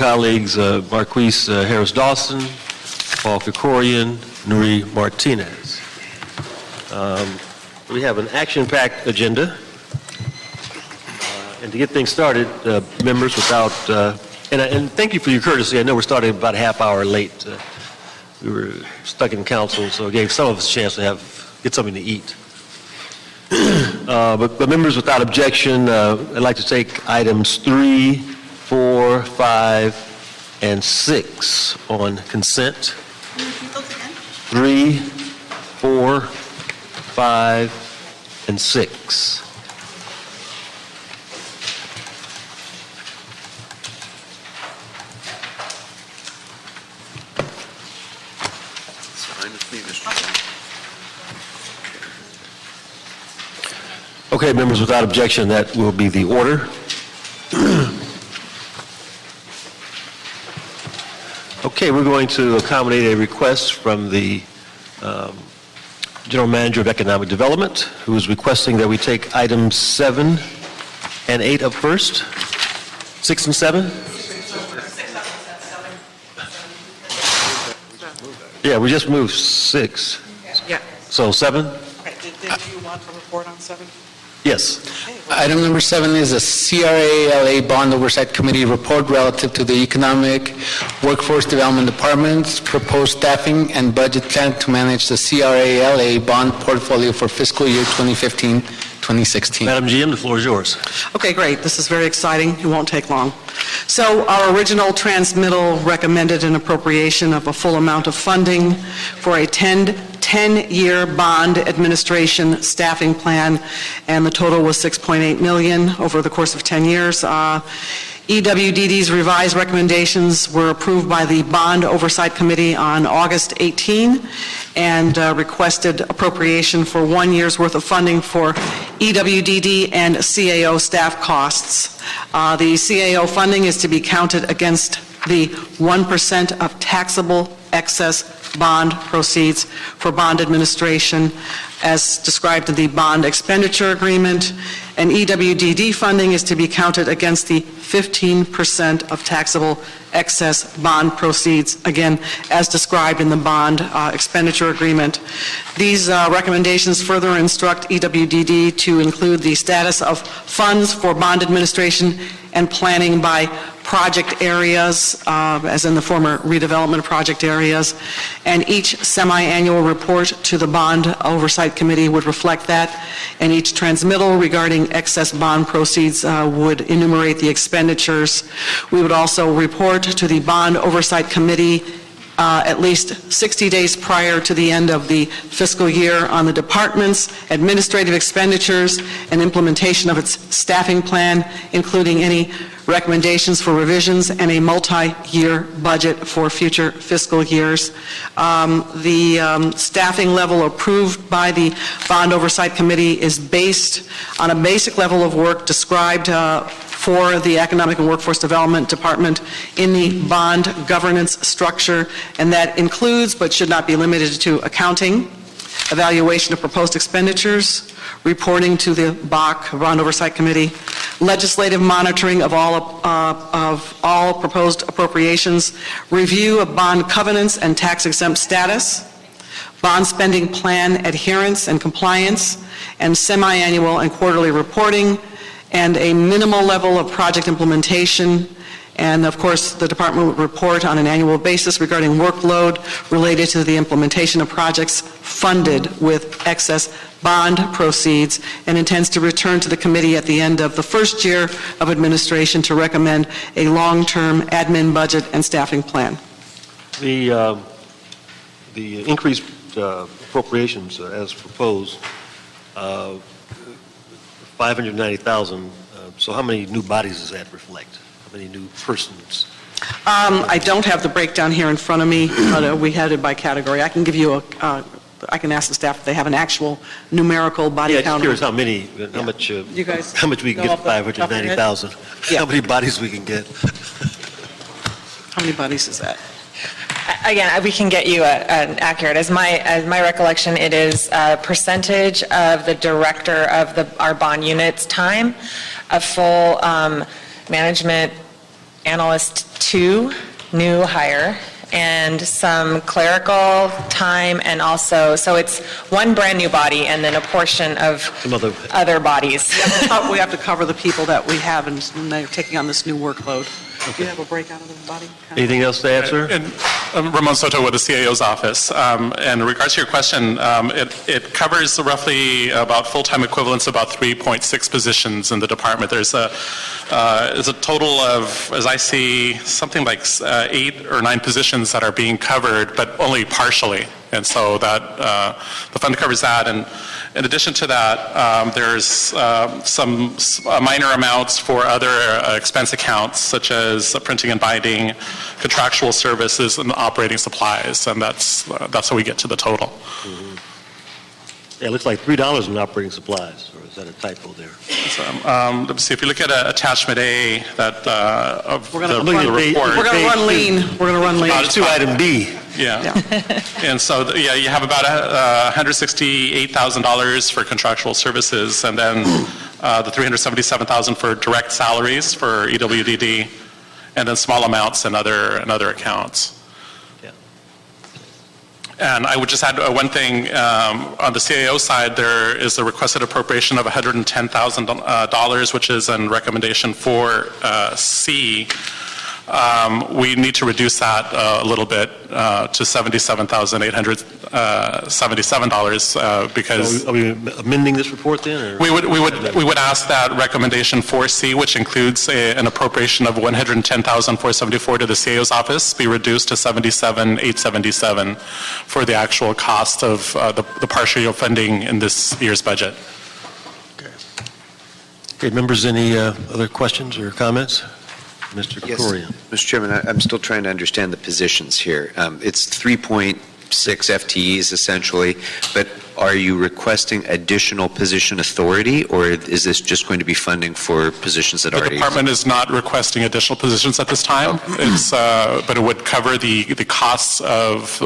colleagues Marquise Harris-Dawson, Paul Krikorian, Nuri Martinez. We have an action-packed agenda. And to get things started, members, without, and thank you for your courtesy. I know we're starting about a half hour late. We were stuck in council, so it gave some of us a chance to get something to eat. But members, without objection, I'd like to take items 3, 4, 5, and 6 on consent. 3, 4, 5, and 6. Okay, members, without objection, that will be the order. Okay, we're going to accommodate a request from the General Manager of Economic Development, who is requesting that we take items 7 and 8 up first. 6 and 7? Yeah, we just moved 6. Yeah. So 7? Okay. Did you want to report on 7? Yes. Item number 7 is a CRALA Bond Oversight Committee report relative to the Economic Workforce Development Department's proposed staffing and budget plan to manage the CRALA bond portfolio for fiscal year 2015-2016. Madam GM, the floor is yours. Okay, great. This is very exciting. It won't take long. So our original transmittal recommended an appropriation of a full amount of funding for a 10-year bond administration staffing plan, and the total was $6.8 million over the course of 10 years. EWDD's revised recommendations were approved by the Bond Oversight Committee on August 18 and requested appropriation for 1 year's worth of funding for EWDD and CAO staff costs. The CAO funding is to be counted against the 1% of taxable excess bond proceeds for bond administration as described in the bond expenditure agreement, and EWDD funding is to be counted against the 15% of taxable excess bond proceeds, again, as described in the bond expenditure agreement. These recommendations further instruct EWDD to include the status of funds for bond administration and planning by project areas, as in the former redevelopment project areas, and each semi-annual report to the Bond Oversight Committee would reflect that, and each transmittal regarding excess bond proceeds would enumerate the expenditures. We would also report to the Bond Oversight Committee at least 60 days prior to the end of the fiscal year on the department's administrative expenditures and implementation of its staffing plan, including any recommendations for revisions and a multi-year budget for future fiscal years. The staffing level approved by the Bond Oversight Committee is based on a basic level of work described for the Economic and Workforce Development Department in the bond governance structure, and that includes but should not be limited to accounting, evaluation of proposed expenditures, reporting to the BOC, Bond Oversight Committee, legislative monitoring of all proposed appropriations, review of bond covenants and tax-exempt status, bond spending plan adherence and compliance, and semi-annual and quarterly reporting, and a minimal level of project implementation. And of course, the department would report on an annual basis regarding workload related to the implementation of projects funded with excess bond proceeds, and intends to return to the committee at the end of the first year of administration to recommend a long-term admin budget and staffing plan. The increased appropriations as proposed, 590,000. So how many new bodies does that reflect? How many new persons? I don't have the breakdown here in front of me, but we had it by category. I can give you I can ask the staff if they have an actual numerical body count. Yeah, just curious how many, how much, you guys how much we can get for 590,000. Yeah. How many bodies we can get? How many bodies is that? Again, we can get you an accurate. As my recollection, it is a percentage of the director of our bond unit's time, a full management analyst 2, new hire, and some clerical time, and also, so it's one brand-new body and then a portion of Some other bodies. We have to cover the people that we have, and they're taking on this new workload. Do you have a breakout of the body? Anything else to add, sir? And Ramon Soto with the CAO's office. And in regards to your question, it covers roughly about full-time equivalents, about 3.6 positions in the department. There's a total of, as I see, something like 8 or 9 positions that are being covered, but only partially. And so that the fund covers that. And in addition to that, there's some minor amounts for other expense accounts, such as printing and binding, contractual services, and operating supplies. And that's how we get to the total. Mm-hmm. Yeah, it looks like $3 in operating supplies, or is that a typo there? So, let me see. If you look at attachment A, that of We're the gonna report. We're going to run lean. We're going to run lean. To item B. Yeah. And so, you have about $168,000 for contractual services, and then the $377,000 for direct salaries for EWDD, and then small amounts in other accounts. Yeah. And I would just add one thing. On the CAO side, there is a requested appropriation of $110,000, which is a recommendation for C. We need to reduce that a little bit to $77,877 because. So are we amending this report then? Or? We would ask that recommendation 4C, which includes an appropriation of $110,474 to the CAO's office, be reduced to $77,877 for the actual cost of the partial funding in this year's budget. Okay, members, any other questions or comments? Mr. Yes, Krikorian. Mr. Chairman, I'm still trying to understand the positions here. It's 3.6 FTEs essentially, but are you requesting additional position authority, or is this just going to be funding for positions that The already department is not requesting additional positions at this time. But it would cover the costs of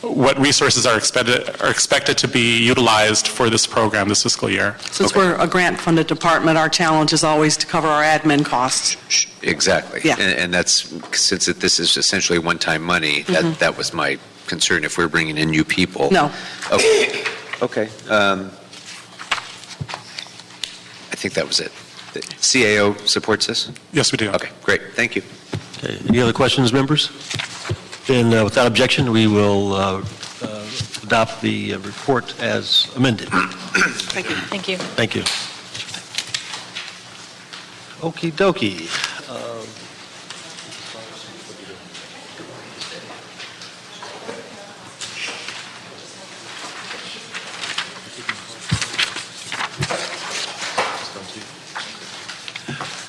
what resources are expected to be utilized for this program this fiscal year. Since we're a grant-funded department, our challenge is always to cover our admin costs. Exactly. Yeah. And that's, since this is essentially one-time money, that was my concern if we're bringing in new people. No. Okay. I think that was it. The CAO supports this? Yes, we do. Okay, great. Thank you. Okay, any other questions, members? Then without objection, we will adopt the report as amended. Thank you. Thank you. Thank you. Okie dokie.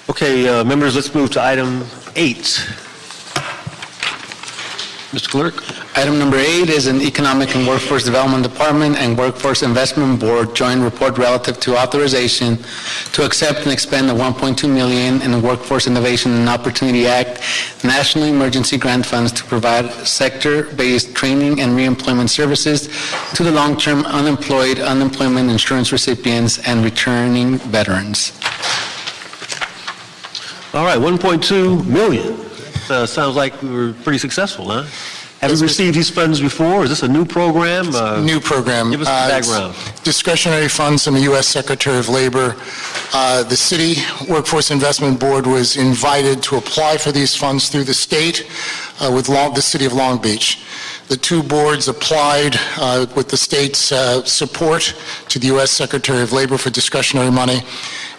Okay, members, let's move to item 8. Mr. Clerk? Item number 8 is an Economic and Workforce Development Department and Workforce Investment Board joint report relative to authorization to accept and expend the $1.2 million in the Workforce Innovation and Opportunity Act National Emergency Grant Funds to provide sector-based training and reemployment services to the long-term unemployed, unemployment insurance recipients, and returning veterans. All right, $1.2 million. Sounds like we were pretty successful, huh? Have you received these funds before? Is this a new program? New program. Give us the background. Discretionary funds from the U.S. Secretary of Labor. The City Workforce Investment Board was invited to apply for these funds through the state with the City of Long Beach. The two boards applied with the state's support to the U.S. Secretary of Labor for discretionary money.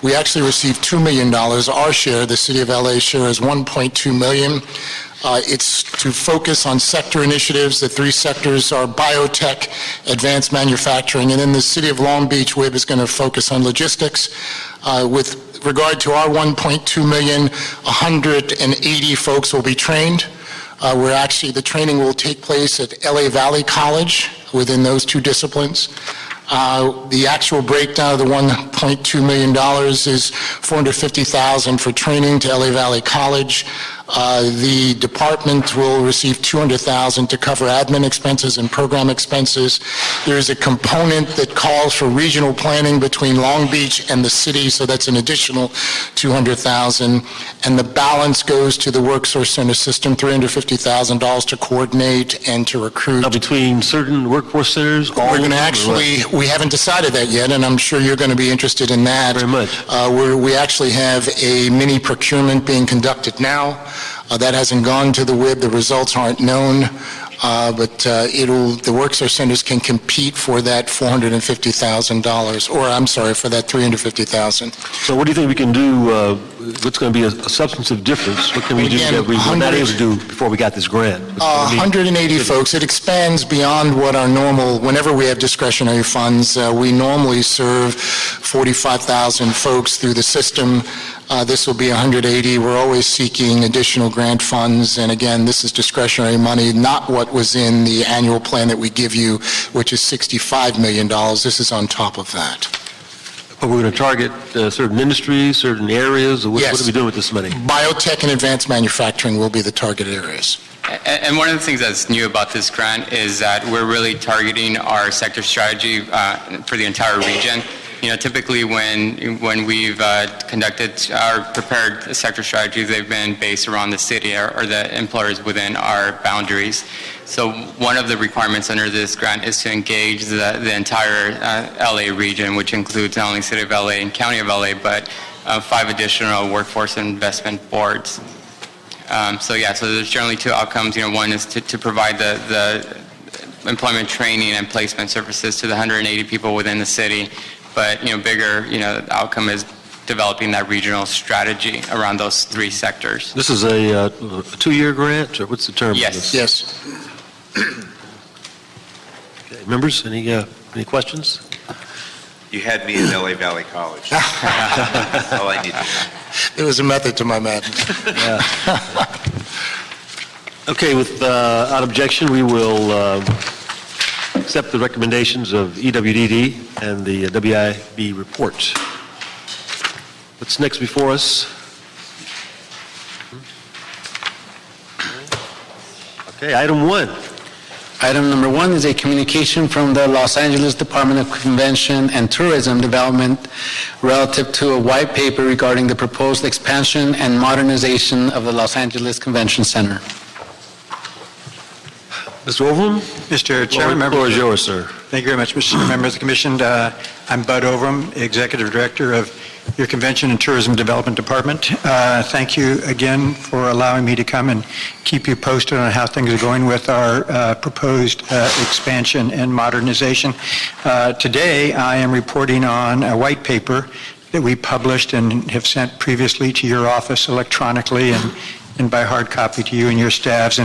We actually received $2 million. Our share, the City of LA share, is $1.2 million. It's to focus on sector initiatives. The 3 sectors are biotech, advanced manufacturing, and then the City of Long Beach, WIB, is going to focus on logistics. With regard to our $1.2 million, 180 folks will be trained. The training will take place at LA Valley College within those 2 disciplines. The actual breakdown of the $1.2 million is $450,000 for training to LA Valley College, The department will receive $200,000 to cover admin expenses and program expenses. There is a component that calls for regional planning between Long Beach and the city, so that's an additional $200,000. And the balance goes to the Workforce Center system, $350,000 to coordinate and to recruit. Now, between certain workforce centers? all We're going to of them, or actually, what? we haven't decided that yet, and I'm sure you're going to be interested in that. Very much. We actually have a mini procurement being conducted now. That hasn't gone to the WIB. The results aren't known, but the Workforce Centers can compete for that $450,000, or I'm sorry, for that $350,000. So what do you think we can do, what's going to be a substantive difference? What can we do Again, that we were not able to do before we got this grant? 180 folks. It expands beyond what our normal, whenever we have discretionary funds, we normally serve 45,000 folks through the system. This will be 180. We're always seeking additional grant funds, and again, this is discretionary money, not what was in the annual plan that we give you, which is $65 million. This is on top of that. Are we going to target certain industries, certain areas, or what Yes. are we doing with this money? Biotech and advanced manufacturing will be the target areas. And one of the things that's new about this grant is that we're really targeting our sector strategy for the entire region. You know, typically when we've conducted or prepared sector strategies, they've been based around the city or the employers within our boundaries. So one of the requirements under this grant is to engage the entire LA region, which includes not only City of LA and County of LA, but 5 additional workforce investment boards. So there's generally 2 outcomes. You know, one is to provide the employment training and placement services to the 180 people within the city. But, you know, bigger, you know, the outcome is developing that regional strategy around those 3 sectors. This is a 2-year grant, or what's the term? of Yes. this? Yes. Okay. Members, any questions? You had me in LA Valley College. That's all I need to know. There was a method to my madness. Okay, without objection, we will accept the recommendations of EWDD and the WIB report. What's next before us? Okay, item 1. Item number 1 is a communication from the Los Angeles Department of Convention and Tourism Development relative to a white paper regarding the proposed expansion and modernization of the Los Angeles Convention Center. Mr. Overham? Mr. Chairman, The floor is yours, sir. Thank you very much, Mr. Member of the Commission. I'm Bud Overham, Executive Director of your Convention and Tourism Development Department. Thank you again for allowing me to come and keep you posted on how things are going with our proposed expansion and modernization. Today, I am reporting on a white paper that we published and have sent previously to your office electronically and by hard copy to you and your staffs.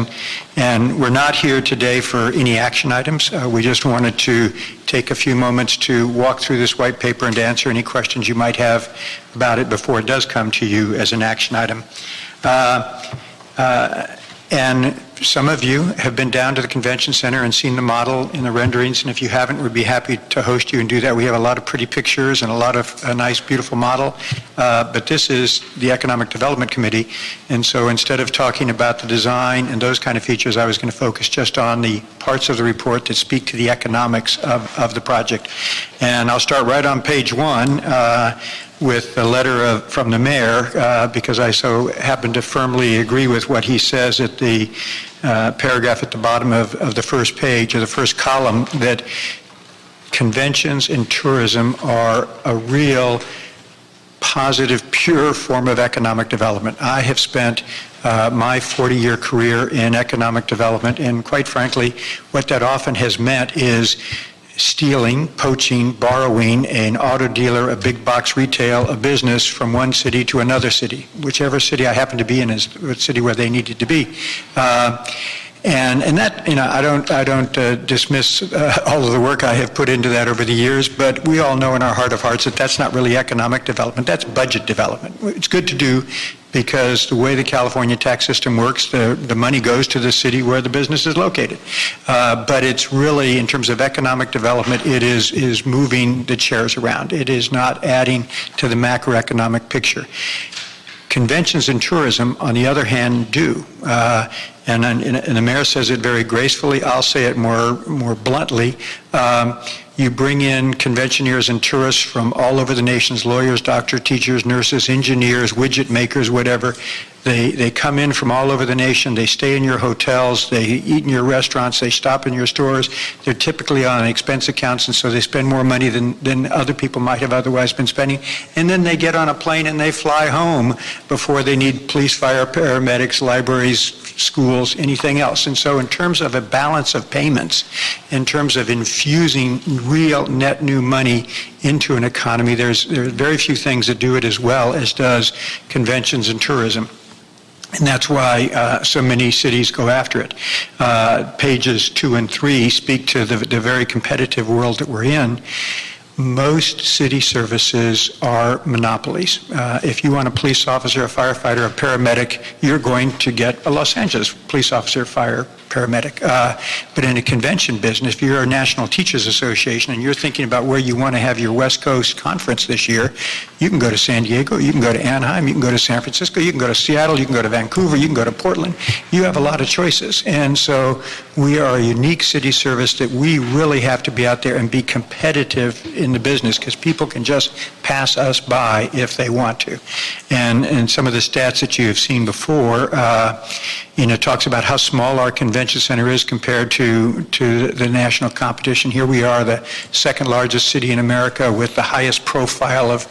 And we're not here today for any action items. We just wanted to take a few moments to walk through this white paper and to answer any questions you might have about it before it does come to you as an action item. And some of you have been down to the convention center and seen the model in the renderings, and if you haven't, we'd be happy to host you and do that. We have a lot of pretty pictures and a lot of a nice, beautiful model, but this is the Economic Development Committee, and so instead of talking about the design and those kind of features, I was going to focus just on the parts of the report that speak to the economics of the project. And I'll start right on page 1, with a letter from the mayor, because I so happen to firmly agree with what he says at the paragraph at the bottom of the first page, or the first column, that conventions and tourism are a real positive, pure form of economic development. I have spent my 40-year career in economic development, and quite frankly, what that often has meant is stealing, poaching, borrowing an auto dealer, a big box retail, a business from one city to another city. Whichever city I happen to be in is the city where they needed to be. And that, you know, I don't dismiss all of the work I have put into that over the years, but we all know in our heart of hearts that that's not really economic development, that's budget development. It's good to do because the way the California tax system works, the money goes to the city where the business is located. But it's really, in terms of economic development, it is moving the chairs around. It is not adding to the macroeconomic picture. Conventions and tourism, on the other hand, do. And the mayor says it very gracefully. I'll say it more bluntly. You bring in conventioneers and tourists from all over the nation's lawyers, doctors, teachers, nurses, engineers, widget makers, whatever. They come in from all over the nation. They stay in your hotels. They eat in your restaurants. They stop in your stores. They're typically on expense accounts, and so they spend more money than other people might have otherwise been spending. And then they get on a plane and they fly home before they need police, fire, paramedics, libraries, schools, anything else. And so in terms of a balance of payments, in terms of infusing real net new money into an economy, there are very few things that do it as well as does conventions and tourism. And that's why so many cities go after it. Pages 2 and 3 speak to the very competitive world that we're in. Most city services are monopolies. If you want a police officer, a firefighter, a paramedic, you're going to get a Los Angeles police officer, fire, paramedic. But in a convention business, if you're a National Teachers Association and you're thinking about where you want to have your West Coast conference this year, you can go to San Diego, you can go to Anaheim, you can go to San Francisco, you can go to Seattle, you can go to Vancouver, you can go to Portland. You have a lot of choices. And so we are a unique city service that we really have to be out there and be competitive in the business, because people can just pass us by if they want to. And some of the stats that you have seen before, talks about how small our convention center is compared to the national competition. Here we are, the second largest city in America with the highest profile of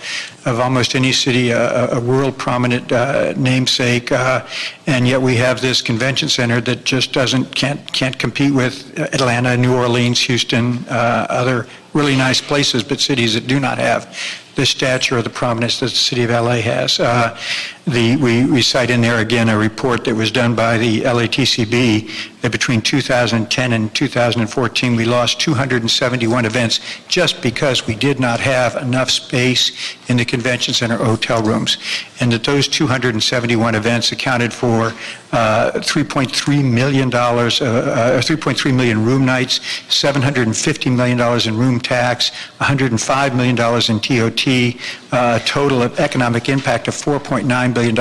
almost any city, a world prominent namesake, and yet we have this convention center that just can't compete with Atlanta, New Orleans, Houston, other really nice places, but cities that do not have the stature or the prominence that the city of LA has. We cite in there again a report that was done by the LATCB that between 2010 and 2014 we lost 271 events just because we did not have enough space in the convention center hotel rooms, and that those 271 events accounted for $3.3 million, 3.3 million room nights, $750 million in room tax, $105 million in TOT, total of economic impact of $4.9 billion.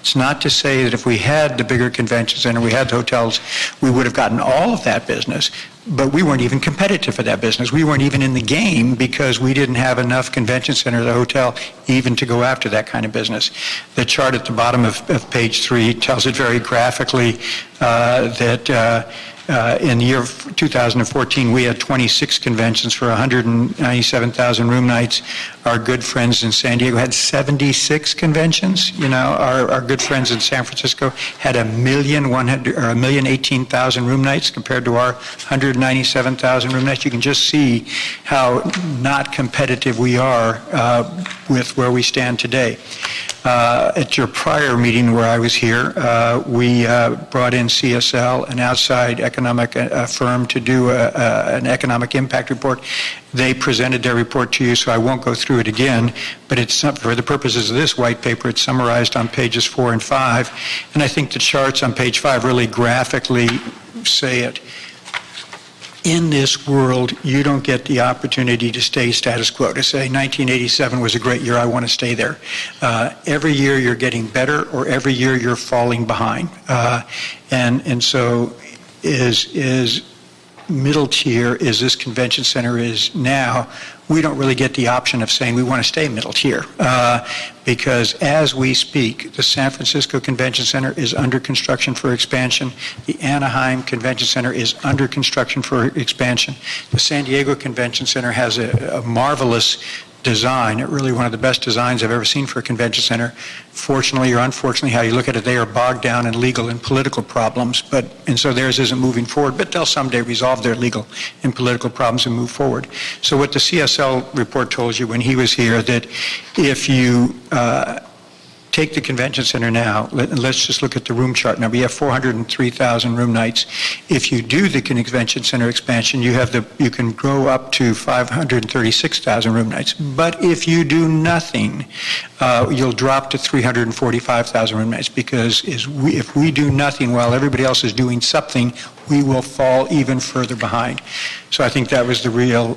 It's not to say that if we had the bigger convention center, we had the hotels, we would have gotten all of that business, but we weren't even competitive for that business. We weren't even in the game because we didn't have enough convention center or the hotel even to go after that kind of business. The chart at the bottom of page 3 tells it very graphically that in the year 2014, we had 26 conventions for 197,000 room nights. Our good friends in San Diego had 76 conventions. Our good friends in San Francisco had 1,018,000 room nights compared to our 197,000 room nights. You can just see how not competitive we are with where we stand today. At your prior meeting where I was here, we brought in CSL, an outside economic firm, to do an economic impact report. They presented their report to you, so I won't go through it again, but it's for the purposes of this white paper, it's summarized on pages 4 and 5, and I think the charts on page 5 really graphically say it. In this world, you don't get the opportunity to stay status quo, to say 1987 was a great year, I want to stay there. Every year you're getting better, or every year you're falling behind. And so is middle tier, as this convention center is now, we don't really get the option of saying we want to stay middle tier. Because as we speak, the San Francisco Convention Center is under construction for expansion. The Anaheim Convention Center is under construction for expansion. The San Diego Convention Center has a marvelous design, really one of the best designs I've ever seen for a convention center. Fortunately or unfortunately, how you look at it, they are bogged down in legal and political problems, and so theirs isn't moving forward, but they'll someday resolve their legal and political problems and move forward. So what the CSL report told you when he was here, that if you take the convention center now, let's just look at the room chart. Now, we have 403,000 room nights. If you do the convention center expansion, you can grow up to 536,000 room nights. But if you do nothing, you'll drop to 345,000 room nights, because if we do nothing while everybody else is doing something, we will fall even further behind. So I think that was the real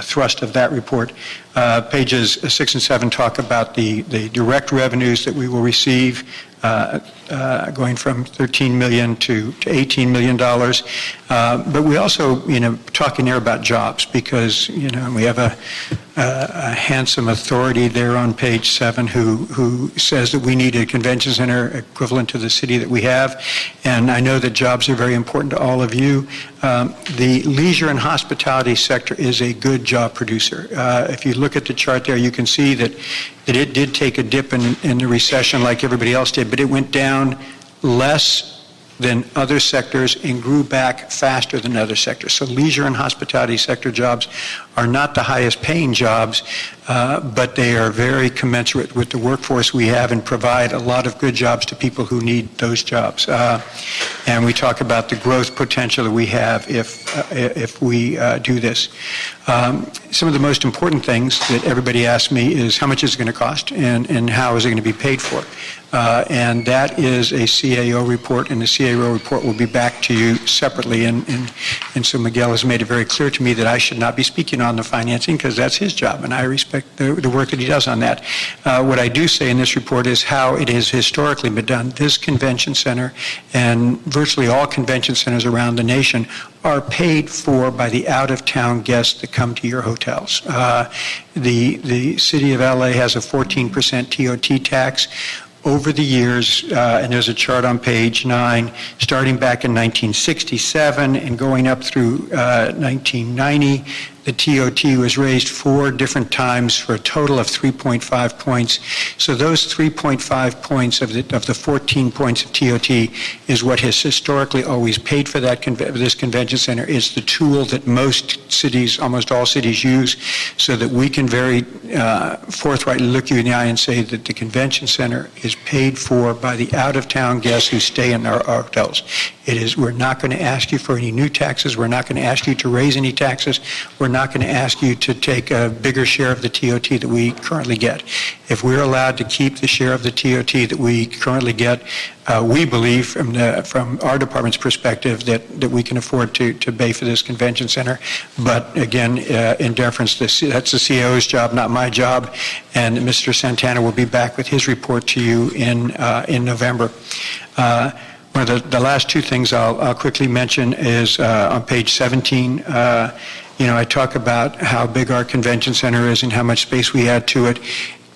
thrust of that report. Pages 6 and 7 talk about the direct revenues that we will receive, going from $13 million to $18 million. But we also, talk in there about jobs, because, we have a handsome authority there on page 7 who says that we need a convention center equivalent to the city that we have. And I know that jobs are very important to all of you. The leisure and hospitality sector is a good job producer. If you look at the chart there, you can see that it did take a dip in the recession like everybody else did, but it went down less than other sectors and grew back faster than other sectors. So leisure and hospitality sector jobs are not the highest paying jobs, but they are very commensurate with the workforce we have and provide a lot of good jobs to people who need those jobs. And we talk about the growth potential that we have if we do this. Some of the most important things that everybody asks me is how much is it going to cost and how is it going to be paid for? And that is a CAO report, and the CAO report will be back to you separately. And so Miguel has made it very clear to me that I should not be speaking on the financing because that's his job, and I respect the work that he does on that. What I do say in this report is how it has historically been done. This convention center and virtually all convention centers around the nation are paid for by the out-of-town guests that come to your hotels. The city of LA has a 14% TOT tax. Over the years, and there's a chart on page 9, starting back in 1967 and going up through 1990, the TOT was raised 4 different times for a total of 3.5 points. So those 3.5 points of the 14 points of TOT is what has historically always paid for this convention center. It's the tool that most cities, almost all cities, use so that we can very forthrightly look you in the eye and say that the convention center is paid for by the out-of-town guests who stay in our hotels. We're not going to ask you for any new taxes. We're not going to ask you to raise any taxes. We're not going to ask you to take a bigger share of the TOT that we currently get. If we're allowed to keep the share of the TOT that we currently get, we believe from our department's perspective that we can afford to pay for this convention center. But again, in deference, that's the CEO's job, not my job. And Mr. Santana will be back with his report to you in November. One of the last 2 things I'll quickly mention is on page 17. I talk about how big our convention center is and how much space we add to it.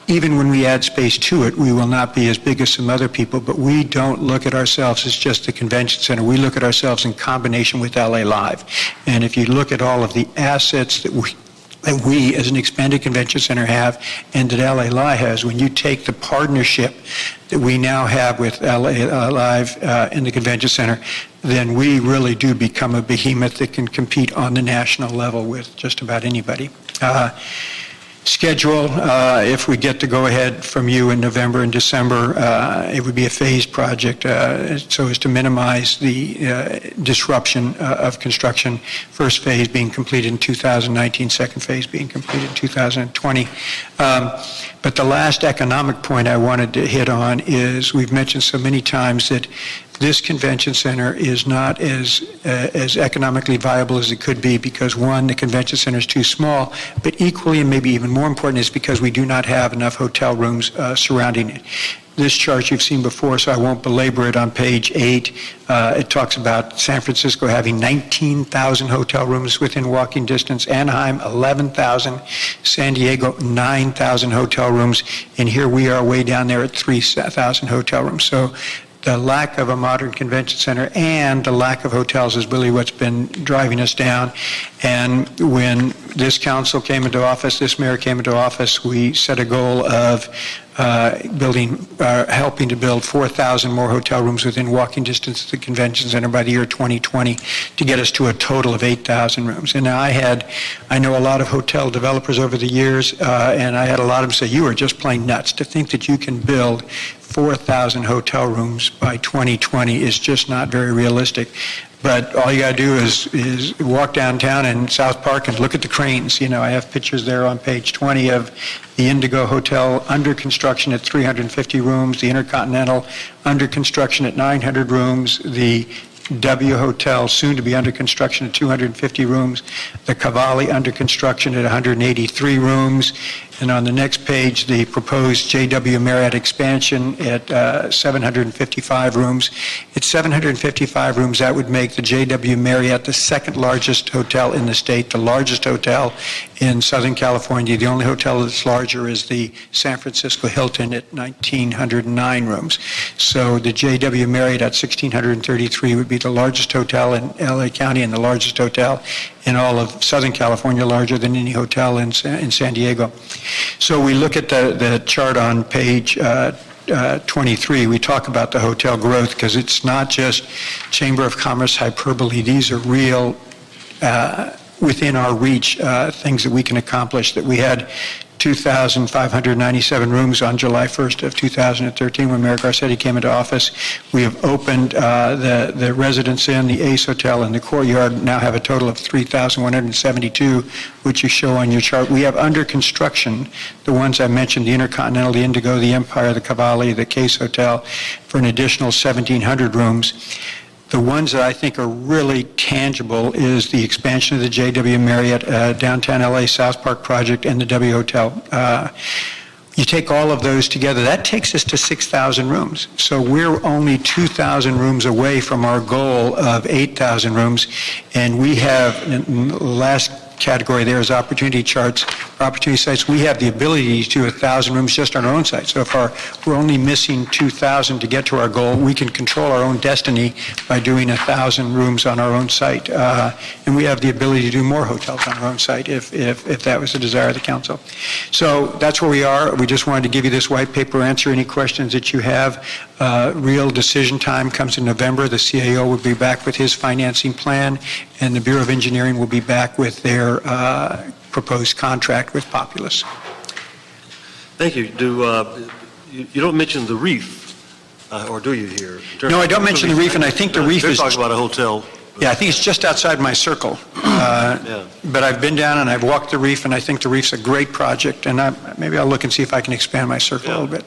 Even when we add space to it, we will not be as big as some other people, but we don't look at ourselves as just the convention center. We look at ourselves in combination with LA Live. And if you look at all of the assets that we as an expanded convention center have and that LA Live has, when you take the partnership that we now have with LA Live in the convention center, then we really do become a behemoth that can compete on the national level with just about anybody. Schedule, if we get to go ahead from you in November and December, it would be a phased project so as to minimize the disruption of construction. First phase being completed in 2019, second phase being completed in 2020. But the last economic point I wanted to hit on is we've mentioned so many times that this convention center is not as economically viable as it could be because, one, the convention center is too small, but equally and maybe even more important is because we do not have enough hotel rooms surrounding it. This chart you've seen before, so I won't belabor it. On page 8, it talks about San Francisco having 19,000 hotel rooms within walking distance, Anaheim 11,000, San Diego 9,000 hotel rooms, and here we are way down there at 3,000 hotel rooms. So the lack of a modern convention center and the lack of hotels is really what's been driving us down. And when this council came into office, this mayor came into office, we set a goal of helping to build 4,000 more hotel rooms within walking distance of the convention center by the year 2020 to get us to a total of 8,000 rooms. And I know a lot of hotel developers over the years, and I had a lot of them say, you are just plain nuts. To think that you can build 4,000 hotel rooms by 2020 is just not very realistic. But all you got to do is walk downtown in South Park and look at the cranes. I have pictures there on page 20 of the Indigo Hotel under construction at 350 rooms, the Intercontinental under construction at 900 rooms, the W Hotel, soon to be under construction at 250 rooms. The Cavalli under construction at 183 rooms. And on the next page, the proposed JW Marriott expansion at 755 rooms. At 755 rooms, that would make the JW Marriott the second largest hotel in the state, the largest hotel in Southern California. The only hotel that's larger is the San Francisco Hilton at 1,909 rooms. So the JW Marriott at 1,633 would be the largest hotel in LA County and the largest hotel in all of Southern California, larger than any hotel in San Diego. So we look at the chart on page 23. We talk about the hotel growth because it's not just Chamber of Commerce hyperbole. These are real, within our reach, things that we can accomplish. That we had 2,597 rooms on July 1st of 2013 when Mayor Garcetti came into office. We have opened the Residence Inn, the Ace Hotel, and the Courtyard now have a total of 3,172, which you show on your chart. We have under construction the ones I mentioned, the Intercontinental, the Indigo, the Empire, the Cavalli, the Case Hotel, for an additional 1,700 rooms. The ones that I think are really tangible is the expansion of the JW Marriott downtown LA South Park project and the W Hotel. You take all of those together, that takes us to 6,000 rooms. So we're only 2,000 rooms away from our goal of 8,000 rooms, and we have, in the last category there is opportunity charts, opportunity sites. We have the ability to do 1,000 rooms just on our own site. So if we're only missing 2,000 to get to our goal, we can control our own destiny by doing 1,000 rooms on our own site. And we have the ability to do more hotels on our own site if that was the desire of the council. So that's where we are. We just wanted to give you this white paper, answer any questions that you have. Real decision time comes in November. The CAO will be back with his financing plan, and the Bureau of Engineering will be back with their proposed contract with Populous. Thank you. You don't mention the reef, or do you here? No, I don't mention the reef, and I think the reef is... They're talking about a hotel. Yeah, I think it's just outside my circle. Yeah. But I've been down and I've walked the reef, and I think the reef's a great project, and maybe I'll look and see if I can expand my circle a little bit.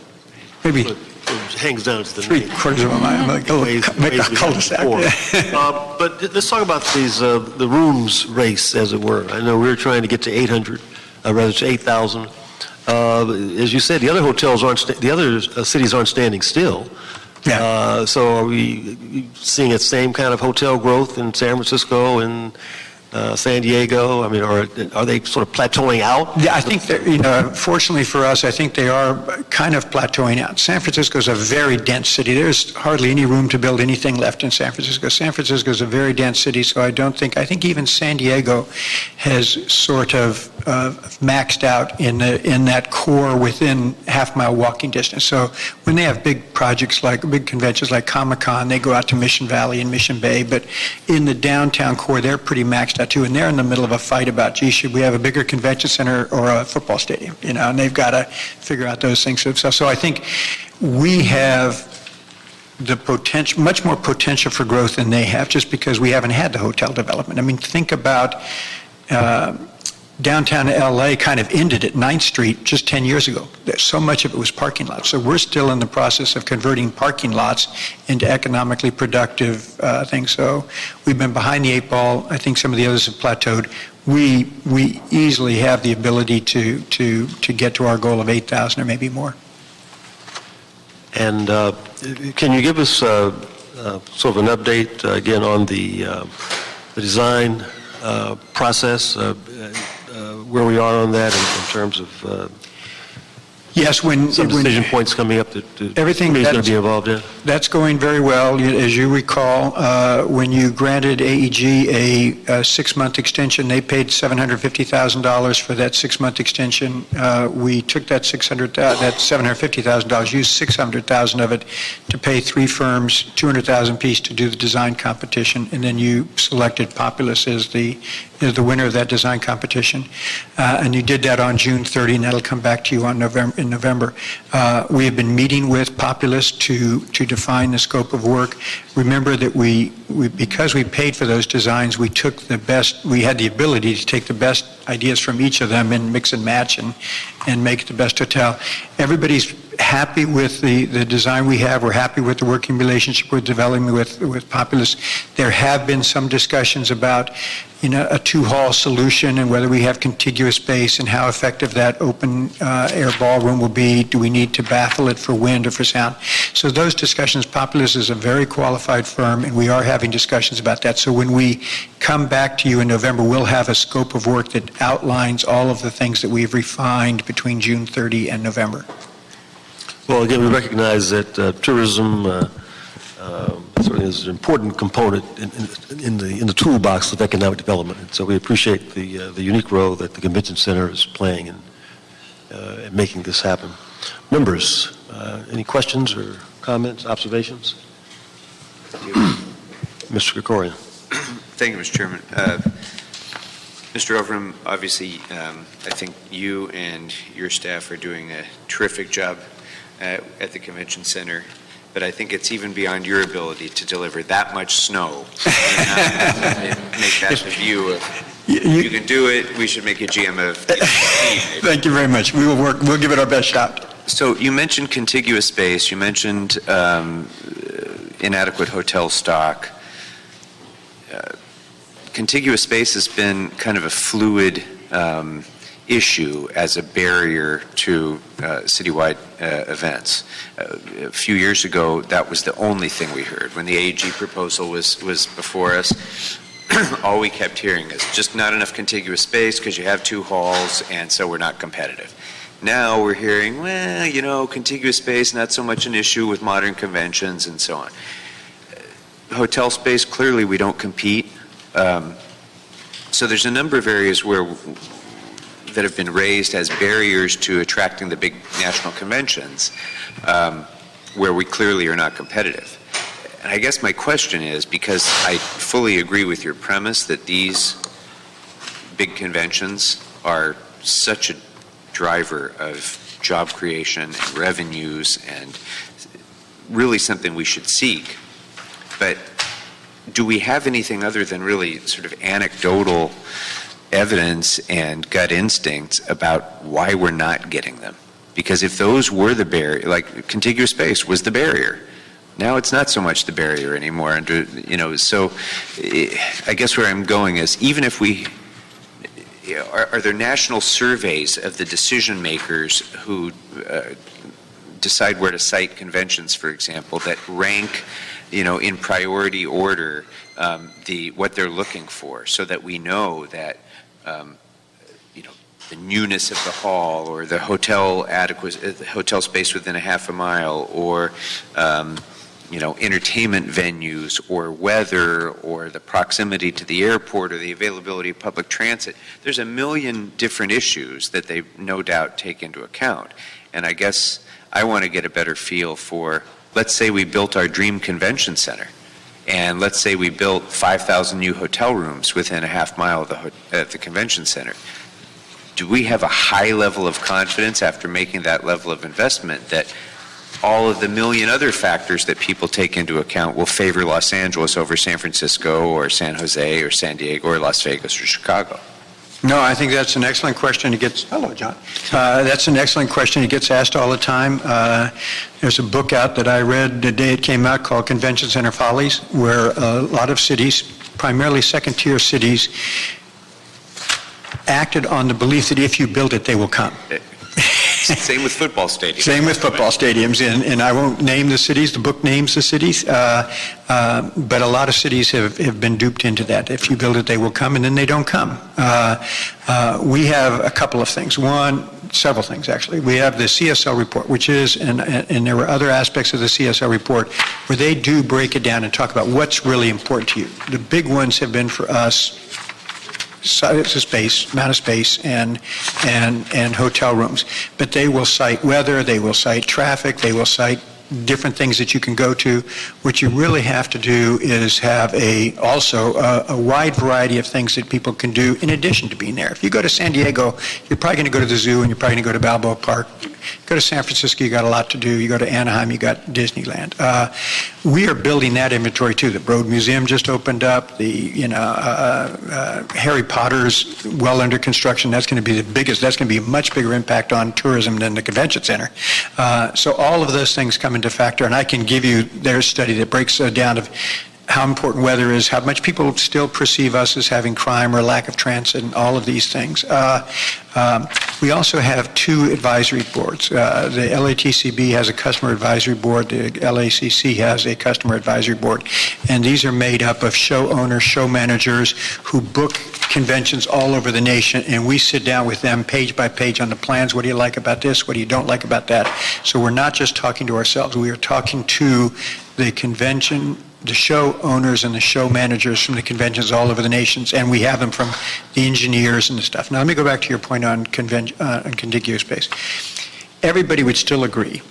Maybe It hangs down to the 3/4 of a mile, make a cul-de-sac. But let's talk about these the rooms race, as it were. I know we're trying to get to 800, rather to 8,000. As you said, the other hotels the other cities aren't standing still. Yeah. So are we seeing the same kind of hotel growth in San Francisco and San Diego? I mean, are they sort of plateauing out? Yeah, I think that, fortunately for us, I think they are kind of plateauing out. San Francisco is a very dense city. There's hardly any room to build anything left in San Francisco. San Francisco is a very dense city, so I think even San Diego has sort of maxed out in that core within half-mile walking distance. So when they have big projects like big conventions like Comic-Con, they go out to Mission Valley and Mission Bay, but in the downtown core, they're pretty maxed out too, and they're in the middle of a fight about, gee, should we have a bigger convention center or a football stadium? And they've got to figure out those things. So I think we have the potential, much more potential for growth than they have, just because we haven't had the hotel development. I mean, think about downtown LA kind of ended at 9th Street just 10 years ago. So much of it was parking lots. So we're still in the process of converting parking lots into economically productive things. So we've been behind the 8 ball. I think some of the others have plateaued. We easily have the ability to get to our goal of 8,000 or maybe more. And can you give us sort of an update again on the design process, where we are on that in terms of yes, when decision points coming up that everything is going to be involved in? That's going very well. As you recall, when you granted AEG a 6-month extension, they paid $750,000 for that 6-month extension. We took that $750,000, used $600,000 of it to pay 3 firms $200,000 apiece to do the design competition, and then you selected Populous as the winner of that design competition. And you did that on June 30, and that'll come back to you in November. We have been meeting with Populous to define the scope of work. Remember that because we paid for those designs, we had the ability to take the best ideas from each of them and mix and match and make the best hotel. Everybody's happy with the design we have. We're happy with the working relationship we're developing with Populous. There have been some discussions about, a two-hall solution and whether we have contiguous space and how effective that open air ballroom will be. Do we need to baffle it for wind or for sound? So those discussions, Populous is a very qualified firm, and we are having discussions about that. So when we come back to you in November, we'll have a scope of work that outlines all of the things that we've refined between June 30 and November. Well, again, we recognize that tourism certainly is an important component in the toolbox of economic development. And so we appreciate the unique role that the Convention Center is playing in making this happen. Members, any questions or comments, observations? Mr. Krikorian. Thank you, Mr. Chairman. Mr. Overham, obviously, I think you and your staff are doing a terrific job at the Convention Center, but I think it's even beyond your ability to deliver that much snow and make that the view of, you can do it, we should make a GM of Thank you very much. We will work, we'll give it our best shot. So you mentioned contiguous space, you mentioned inadequate hotel stock. Contiguous space has been kind of a fluid issue as a barrier to citywide events. A few years ago, that was the only thing we heard. When the AG proposal was before us, all we kept hearing is just not enough contiguous space because you have two halls and so we're not competitive. Now we're hearing, well, contiguous space, not so much an issue with modern conventions and so on. Hotel space, clearly we don't compete. So there's a number of areas that have been raised as barriers to attracting the big national conventions where we clearly are not competitive. And I guess my question is, because I fully agree with your premise that these big conventions are such a driver of job creation and revenues and really something we should seek, but do we have anything other than really sort of anecdotal evidence and gut instincts about why we're not getting them? Because if those were the barrier, like contiguous space was the barrier, now it's not so much the barrier anymore. So I guess where I'm going is, even if we, are there national surveys of the decision makers who decide where to site conventions, for example, that rank in priority order what they're looking for, so that we know that the newness of the hall, or the hotel hotel space within a half a mile, or entertainment venues, or weather, or the proximity to the airport, or the availability of public transit. There's a million different issues that they no doubt take into account. And I guess I want to get a better feel for, let's say we built our dream convention center, and let's say we built 5,000 new hotel rooms within a half mile of the convention center. Do we have a high level of confidence after making that level of investment that all of the million other factors that people take into account will favor Los Angeles over San Francisco or San Jose or San Diego or Las Vegas or Chicago? No, I think that's an excellent question. Hello, John. That's an excellent question. It gets asked all the time. There's a book out that I read the day it came out called Convention Center Follies, where a lot of cities, primarily second-tier cities, acted on the belief that if you build it, they will come. Same with football stadiums. Same with football stadiums, and I won't name the cities. The book names the cities, but a lot of cities have been duped into that. If you build it, they will come, and then they don't come. We have a couple of things. Several things, actually. We have the Csl Report, which is, and there were other aspects of the Csl Report, where they do break it down and talk about what's really important to you. The big ones have been for us, amount of space, and hotel rooms. But they will cite weather, they will cite traffic, they will cite different things that you can go to. What you really have to do is have also a wide variety of things that people can do in addition to being there. If you go to San Diego, you're probably going to go to the zoo and you're probably going to go to Balboa Park. Go to San Francisco, you got a lot to do. You go to Anaheim, you got Disneyland. We are building that inventory too. The Broad Museum just opened up. Harry Potter's well under construction. That's going to be the biggest. That's going to be a much bigger impact on tourism than the convention center. So all of those things come into factor, and I can give you their study that breaks down of how important weather is, how much people still perceive us as having crime or lack of transit, and all of these things. We also have 2 advisory boards. The LATCB has a customer advisory board. The LACC has a customer advisory board. And these are made up of show owners, show managers who book conventions all over the nation, and we sit down with them page by page on the plans. What do you like about this? What do you don't like about that? So we're not just talking to ourselves. We are talking to the convention, the show owners and the show managers from the conventions all over the nations, and we have them from the engineers and the stuff. Now, let me go back to your point on contiguous space. Everybody would still agree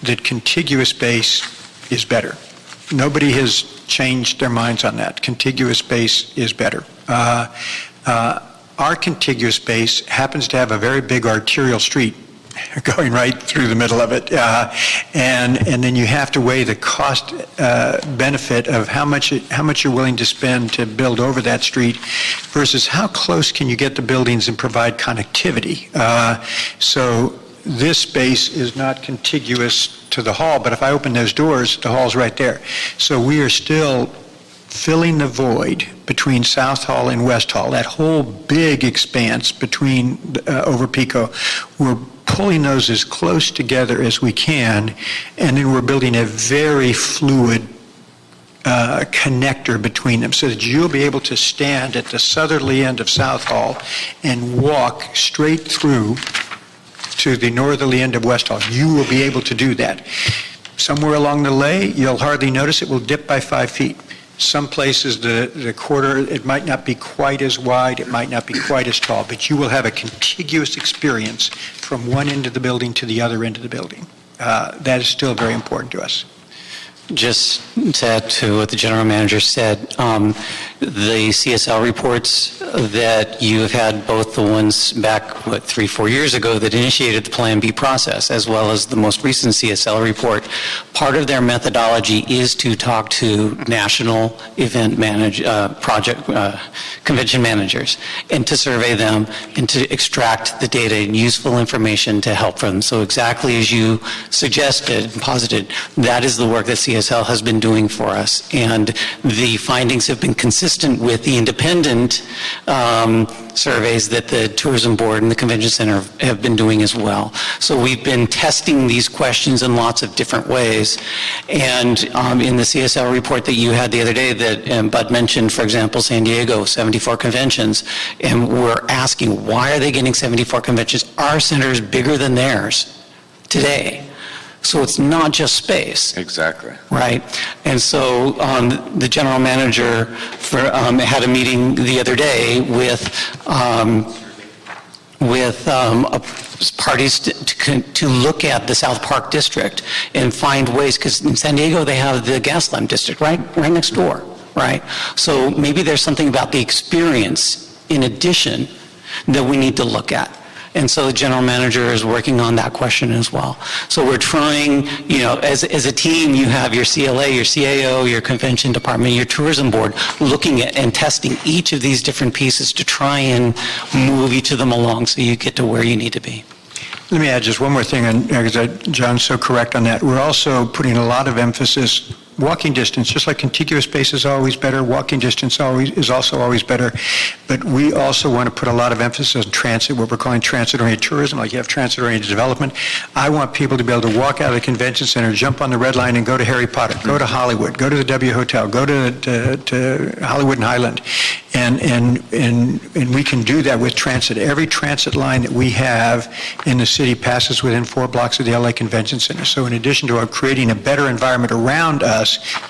that contiguous space is better. Nobody has changed their minds on that. Contiguous space is better. Our contiguous space happens to have a very big arterial street going right through the middle of it. And then you have to weigh the cost benefit of how much you're willing to spend to build over that street versus how close can you get the buildings and provide connectivity. So this space is not contiguous to the hall, but if I open those doors, the hall's right there. So we are still filling the void between South Hall and West Hall, that whole big expanse between over Pico. We're pulling those as close together as we can, and then we're building a very fluid connector between them so that you'll be able to stand at the southerly end of South Hall and walk straight through to the northerly end of West Hall. You will be able to do that. Somewhere along the lay, you'll hardly notice it will dip by 5 feet. Some places, the corridor, it might not be quite as wide, it might not be quite as tall, but you will have a contiguous experience from one end of the building to the other end of the building. That is still very important to us. Just to add to what the general manager said, the CSL reports that you have had, both the ones back, 3-4 years ago that initiated the Plan B process, as well as the most recent CSL report, part of their methodology is to talk to national event convention managers, and to survey them and to extract the data and useful information to help them. So exactly as you suggested and posited, that is the work that CSL has been doing for us, and the findings have been consistent with the independent surveys that the Tourism Board and the Convention Center have been doing as well. So we've been testing these questions in lots of different ways, and in the CSL report that you had the other day that Bud mentioned, for example, San Diego, 74 conventions, and we're asking, why are they getting 74 conventions? Our center is bigger than theirs today. So it's not just space. Exactly. Right? And so the general manager had a meeting the other day with parties to look at the South Park district and find ways, because in San Diego they have the Gaslamp district right next door, right? So maybe there's something about the experience in addition that we need to look at. And so the general manager is working on that question as well. So we're trying, as a team, you have your CLA, your CAO, your convention department, your tourism board, looking at and testing each of these different pieces to try and move each of them along so you get to where you need to be. Let me add just one more thing, because John's so correct on that. We're also putting a lot of emphasis. Walking distance, just like contiguous space is always better, walking distance is also always better. But we also want to put a lot of emphasis on transit, what we're calling transit-oriented tourism, like you have transit-oriented development. I want people to be able to walk out of the convention center, jump on the red line and go to Harry Potter, go to Hollywood, go to the W Hotel, go to Hollywood and Highland. And we can do that with transit. Every transit line that we have in the city passes within 4 blocks of the LA Convention Center. So in addition to creating a better environment around us,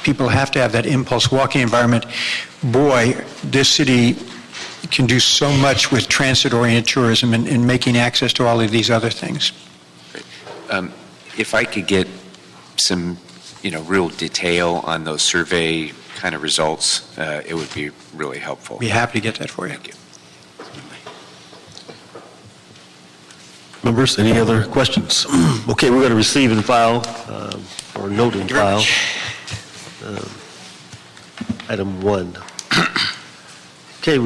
people have to have that impulse walking environment. Boy, this city can do so much with transit-oriented tourism and making access to all of these other things. If I could get some, real detail on those survey kind of results, it would be really helpful. Be happy to get that for you. Thank you. Members, any other questions? Okay, we're going to receive and file, or note and file, item 1. Okay,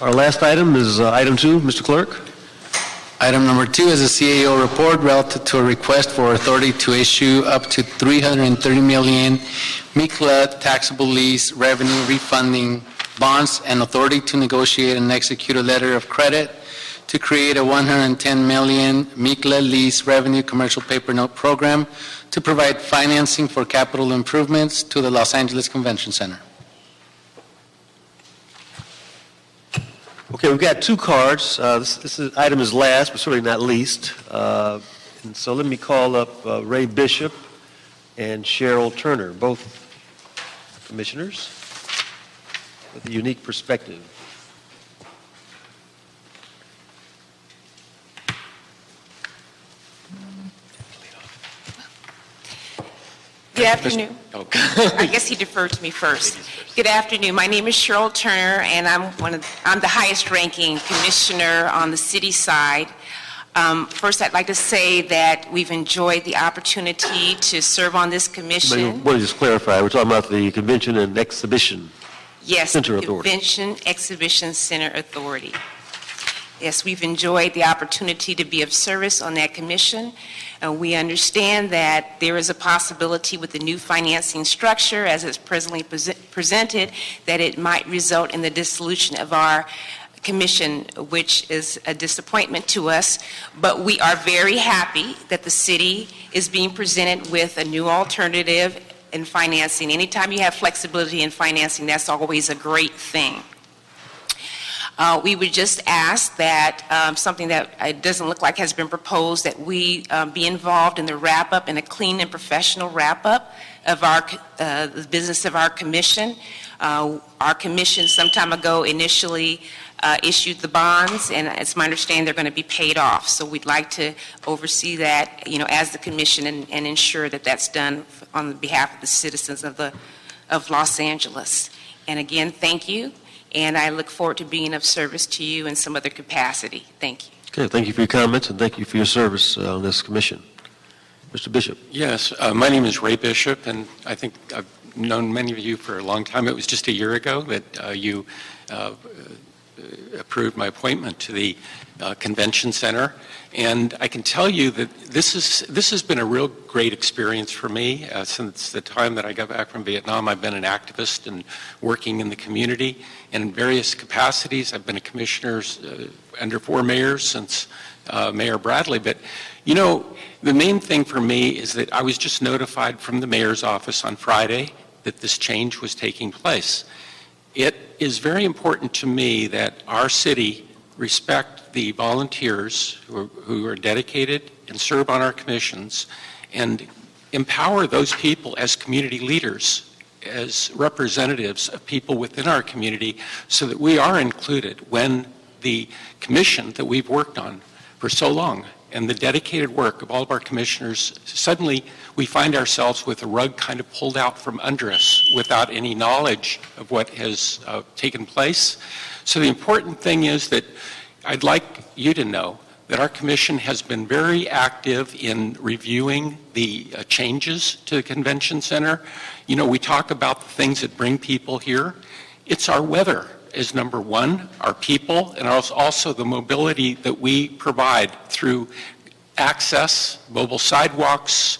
our last item is item 2, Mr. Clerk. Item number 2 is a CAO report relative to a request for authority to issue up to $330 million MECLA taxable lease revenue refunding bonds and authority to negotiate and execute a letter of credit to create a $110 million MECLA lease revenue commercial paper note program to provide financing for capital improvements to the Los Angeles Convention Center. Okay, we've got 2 cards. This item is last, but certainly not least. And so let me call up Ray Bishop and Cheryl Turner, both commissioners, with a unique perspective. Good afternoon. I guess he deferred to me first. Good afternoon. My name is Cheryl Turner, and I'm the highest-ranking commissioner on the city side. First, I'd like to say that we've enjoyed the opportunity to serve on this commission. I want to just clarify, we're talking about the Convention and Exhibition Center Authority. Convention Exhibition Center Authority. Yes, we've enjoyed the opportunity to be of service on that commission. We understand that there is a possibility with the new financing structure as it's presently presented that it might result in the dissolution of our commission, which is a disappointment to us. But we are very happy that the city is being presented with a new alternative in financing. Anytime you have flexibility in financing, that's always a great thing. We would just ask that something that it doesn't look like has been proposed, that we be involved in the wrap-up, in a clean and professional wrap-up of the business of our commission. Our commission some time ago initially issued the bonds, and it's my understanding they're going to be paid off. So we'd like to oversee that, as the commission and ensure that that's done on behalf of the citizens of Los Angeles. And again, thank you. And I look forward to being of service to you in some other capacity. Thank you. Okay, thank you for your comments, and thank you for your service on this commission. Mr. Bishop. Yes, my name is Ray Bishop, and I think I've known many of you for a long time. It was just a year ago that you approved my appointment to the Convention Center. And I can tell you that this has been a real great experience for me. Since the time that I got back from Vietnam, I've been an activist and working in the community in various capacities. I've been a commissioner under 4 mayors since Mayor Bradley. But, the main thing for me is that I was just notified from the mayor's office on Friday that this change was taking place. It is very important to me that our city respect the volunteers who are dedicated and serve on our commissions and empower those people as community leaders, as representatives of people within our community, so that we are included when the commission that we've worked on for so long and the dedicated work of all of our commissioners, suddenly we find ourselves with a rug kind of pulled out from under us without any knowledge of what has taken place. So the important thing is that I'd like you to know that our commission has been very active in reviewing the changes to the Convention Center. We talk about the things that bring people here. It's our weather is number one, our people, and also the mobility that we provide through access, mobile sidewalks,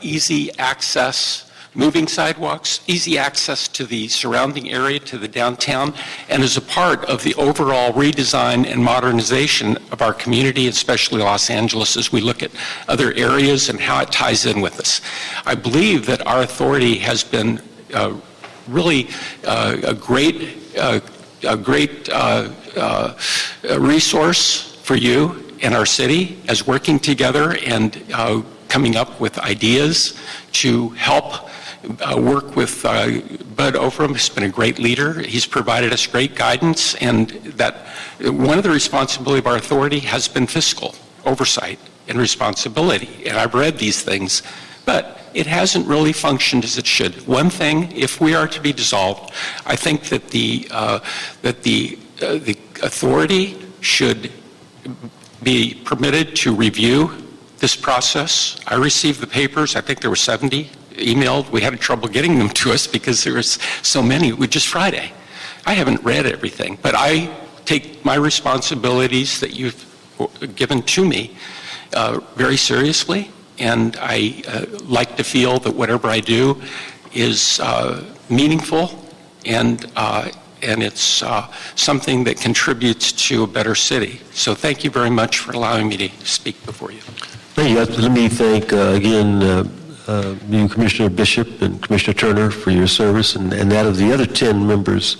easy access, moving sidewalks, easy access to the surrounding area, to the downtown, and as a part of the overall redesign and modernization of our community, especially Los Angeles, as we look at other areas and how it ties in with us. I believe that our authority has been really a great resource for you and our city as working together and coming up with ideas to help work with Bud Overham. He's been a great leader. He's provided us great guidance, and that one of the responsibilities of our authority has been fiscal oversight. and responsibility. And I've read these things, but it hasn't really functioned as it should. One thing, if we are to be dissolved, I think that the authority should be permitted to review this process. I received the papers, I think there were 70 emailed. We had trouble getting them to us because there was so many, just Friday. I haven't read everything, but I take my responsibilities that you've given to me very seriously, and I like to feel that whatever I do is meaningful and it's something that contributes to a better city. So thank you very much for allowing me to speak before you. Thank you. Let me thank again you, Commissioner Bishop and Commissioner Turner, for your service, and that of the other 10 members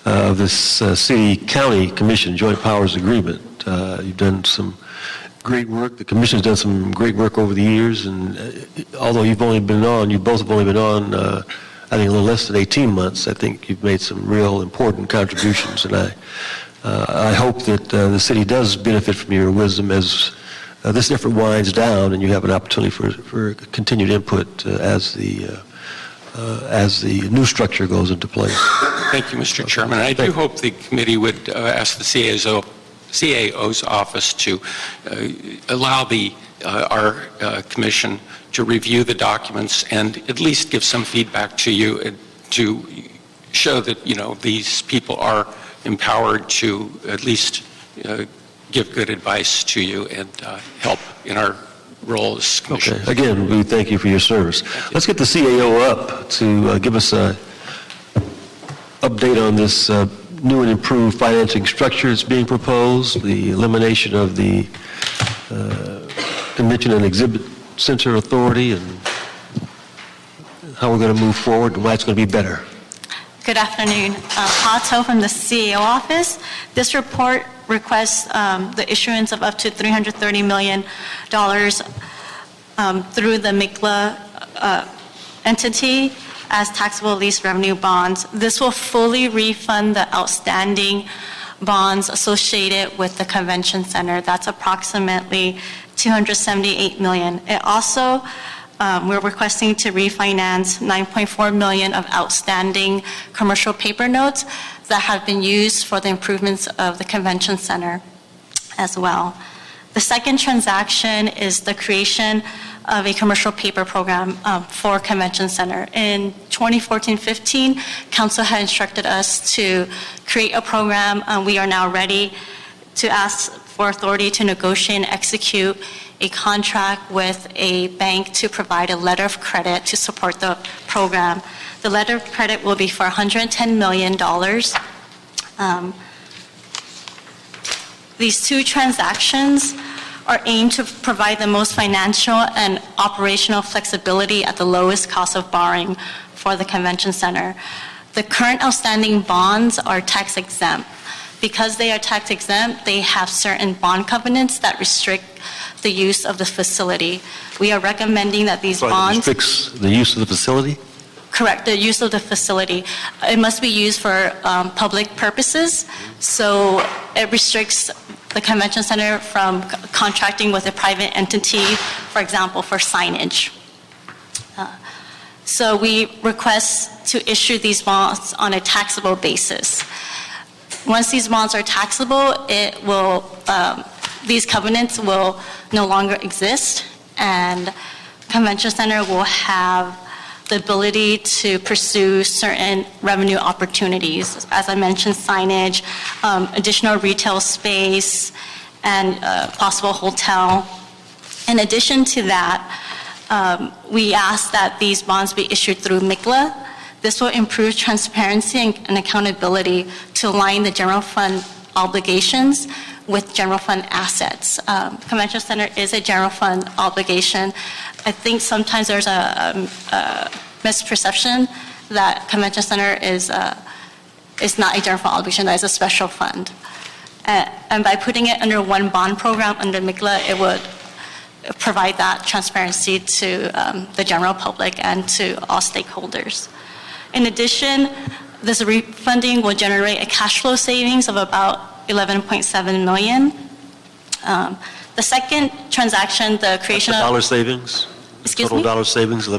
of this City-County Commission Joint Powers Agreement. You've done some great work. The Commission's done some great work over the years, and although you both have only been on, I think a little less than 18 months, I think you've made some real important contributions, and I hope that the city does benefit from your wisdom as this effort winds down and you have an opportunity for continued input as the new structure goes into place. Thank you, Mr. Chairman. I do hope the committee would ask the CAO's office to allow our commission to review the documents and at least give some feedback to you to show that, these people are empowered to at least give good advice to you and help in our role as commissioners. Okay. Again, we thank you for your service. Let's get the CAO up to give us an update on this new and improved financing structure that's being proposed, the elimination of the Convention and Exhibit Center Authority, and how we're going to move forward and why it's going to be better. Good afternoon. Pa To from the CAO office. This report requests the issuance of up to $330 million through the MICLA entity as taxable lease revenue bonds. This will fully refund the outstanding bonds associated with the convention center. That's approximately $278 million. It also, we're requesting to refinance $9.4 million of outstanding commercial paper notes that have been used for the improvements of the convention center as well. The second transaction is the creation of a commercial paper program for convention center. In 2014-15, council had instructed us to create a program. We are now ready to ask for authority to negotiate and execute a contract with a bank to provide a letter of credit to support the program. The letter of credit will be for $110 million. These two transactions are aimed to provide the most financial and operational flexibility at the lowest cost of borrowing for the convention center. The current outstanding bonds are tax exempt. Because they are tax exempt, they have certain bond covenants that restrict the use of the facility. We are recommending that these bonds... Restricts the use of the facility? Correct, the use of the facility. It must be used for public purposes, so it restricts the convention center from contracting with a private entity, for example, for signage. So we request to issue these bonds on a taxable basis. Once these bonds are taxable, it will, these covenants will no longer exist, and convention center will have the ability to pursue certain revenue opportunities. As I mentioned, signage, additional retail space, and possible hotel. In addition to that, we ask that these bonds be issued through MICLA. This will improve transparency and accountability to align the general fund obligations with general fund assets. Convention center is a general fund obligation. I think sometimes there's a misperception that convention center is not a general fund obligation, that is a special fund. And by putting it under one bond program under MICLA, it would provide that transparency to the general public and to all stakeholders. In addition, this refunding will generate a cash flow savings of about $11.7 million. The second transaction, the creation of... Dollar savings? Excuse Total me? dollar savings, The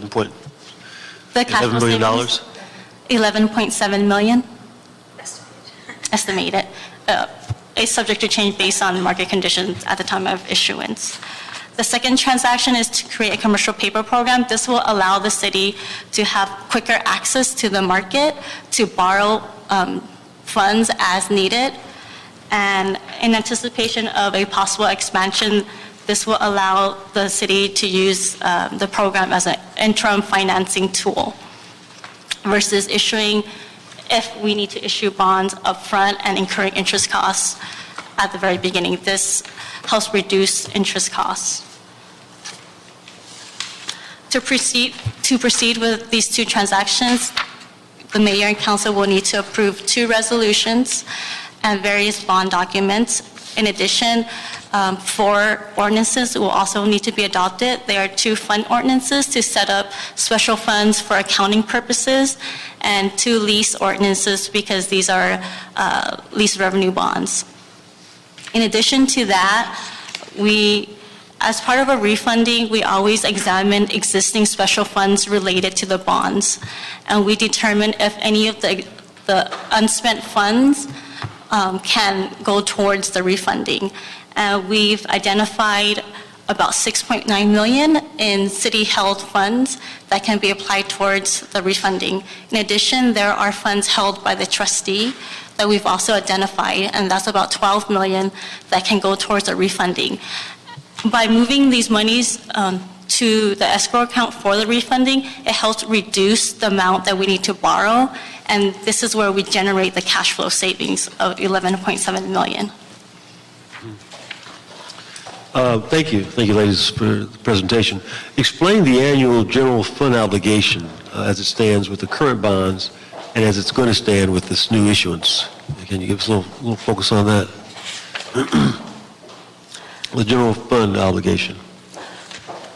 cash flow $11 million? savings, $11.7 million. Estimated. It's subject to change based on market conditions at the time of issuance. The second transaction is to create a commercial paper program. This will allow the city to have quicker access to the market to borrow funds as needed. And in anticipation of a possible expansion, this will allow the city to use the program as an interim financing tool versus issuing, if we need to issue bonds upfront and incurring interest costs at the very beginning. This helps reduce interest costs. To proceed with these two transactions, the mayor and council will need to approve 2 resolutions and various bond documents. In addition, 4 ordinances will also need to be adopted. There are 2 fund ordinances to set up special funds for accounting purposes, and 2 lease ordinances because these are lease revenue bonds. In addition to that, as part of a refunding, we always examine existing special funds related to the bonds, and we determine if any of the unspent funds can go towards the refunding. We've identified about $6.9 million in city-held funds that can be applied towards the refunding. In addition, there are funds held by the trustee that we've also identified, and that's about $12 million that can go towards the refunding. By moving these monies to the escrow account for the refunding, it helps reduce the amount that we need to borrow, and this is where we generate the cash flow savings of $11.7 million. Thank you, ladies, for the presentation. Explain the annual general fund obligation as it stands with the current bonds and as it's going to stand with this new issuance. Can you give us a little focus on that? The general fund obligation.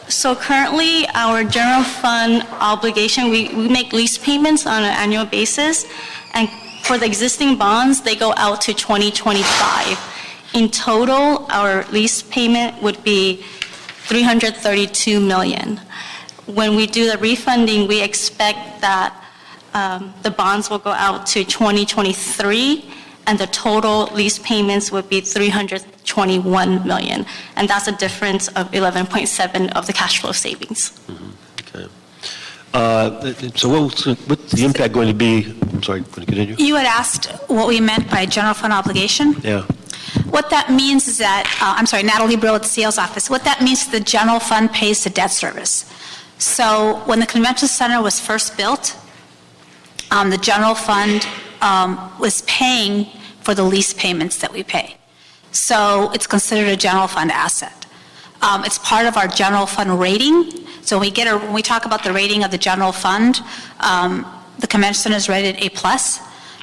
So currently, our general fund obligation, we make lease payments on an annual basis, and for the existing bonds, they go out to 2025. In total, our lease payment would be $332 million. When we do the refunding, we expect that the bonds will go out to 2023, and the total lease payments would be $321 million. And that's a difference of 11.7 of the cash flow savings. Okay. So what's the impact going to be? I'm sorry, going to continue? You had asked what we meant by general fund obligation. Yeah. What that means is that, Natalie Brill at the CL's office, what that means is the general fund pays the debt service. So when the convention center was first built, the general fund was paying for the lease payments that we pay. So it's considered a general fund asset. It's part of our general fund rating. So when we talk about the rating of the general fund, the convention center is rated A+.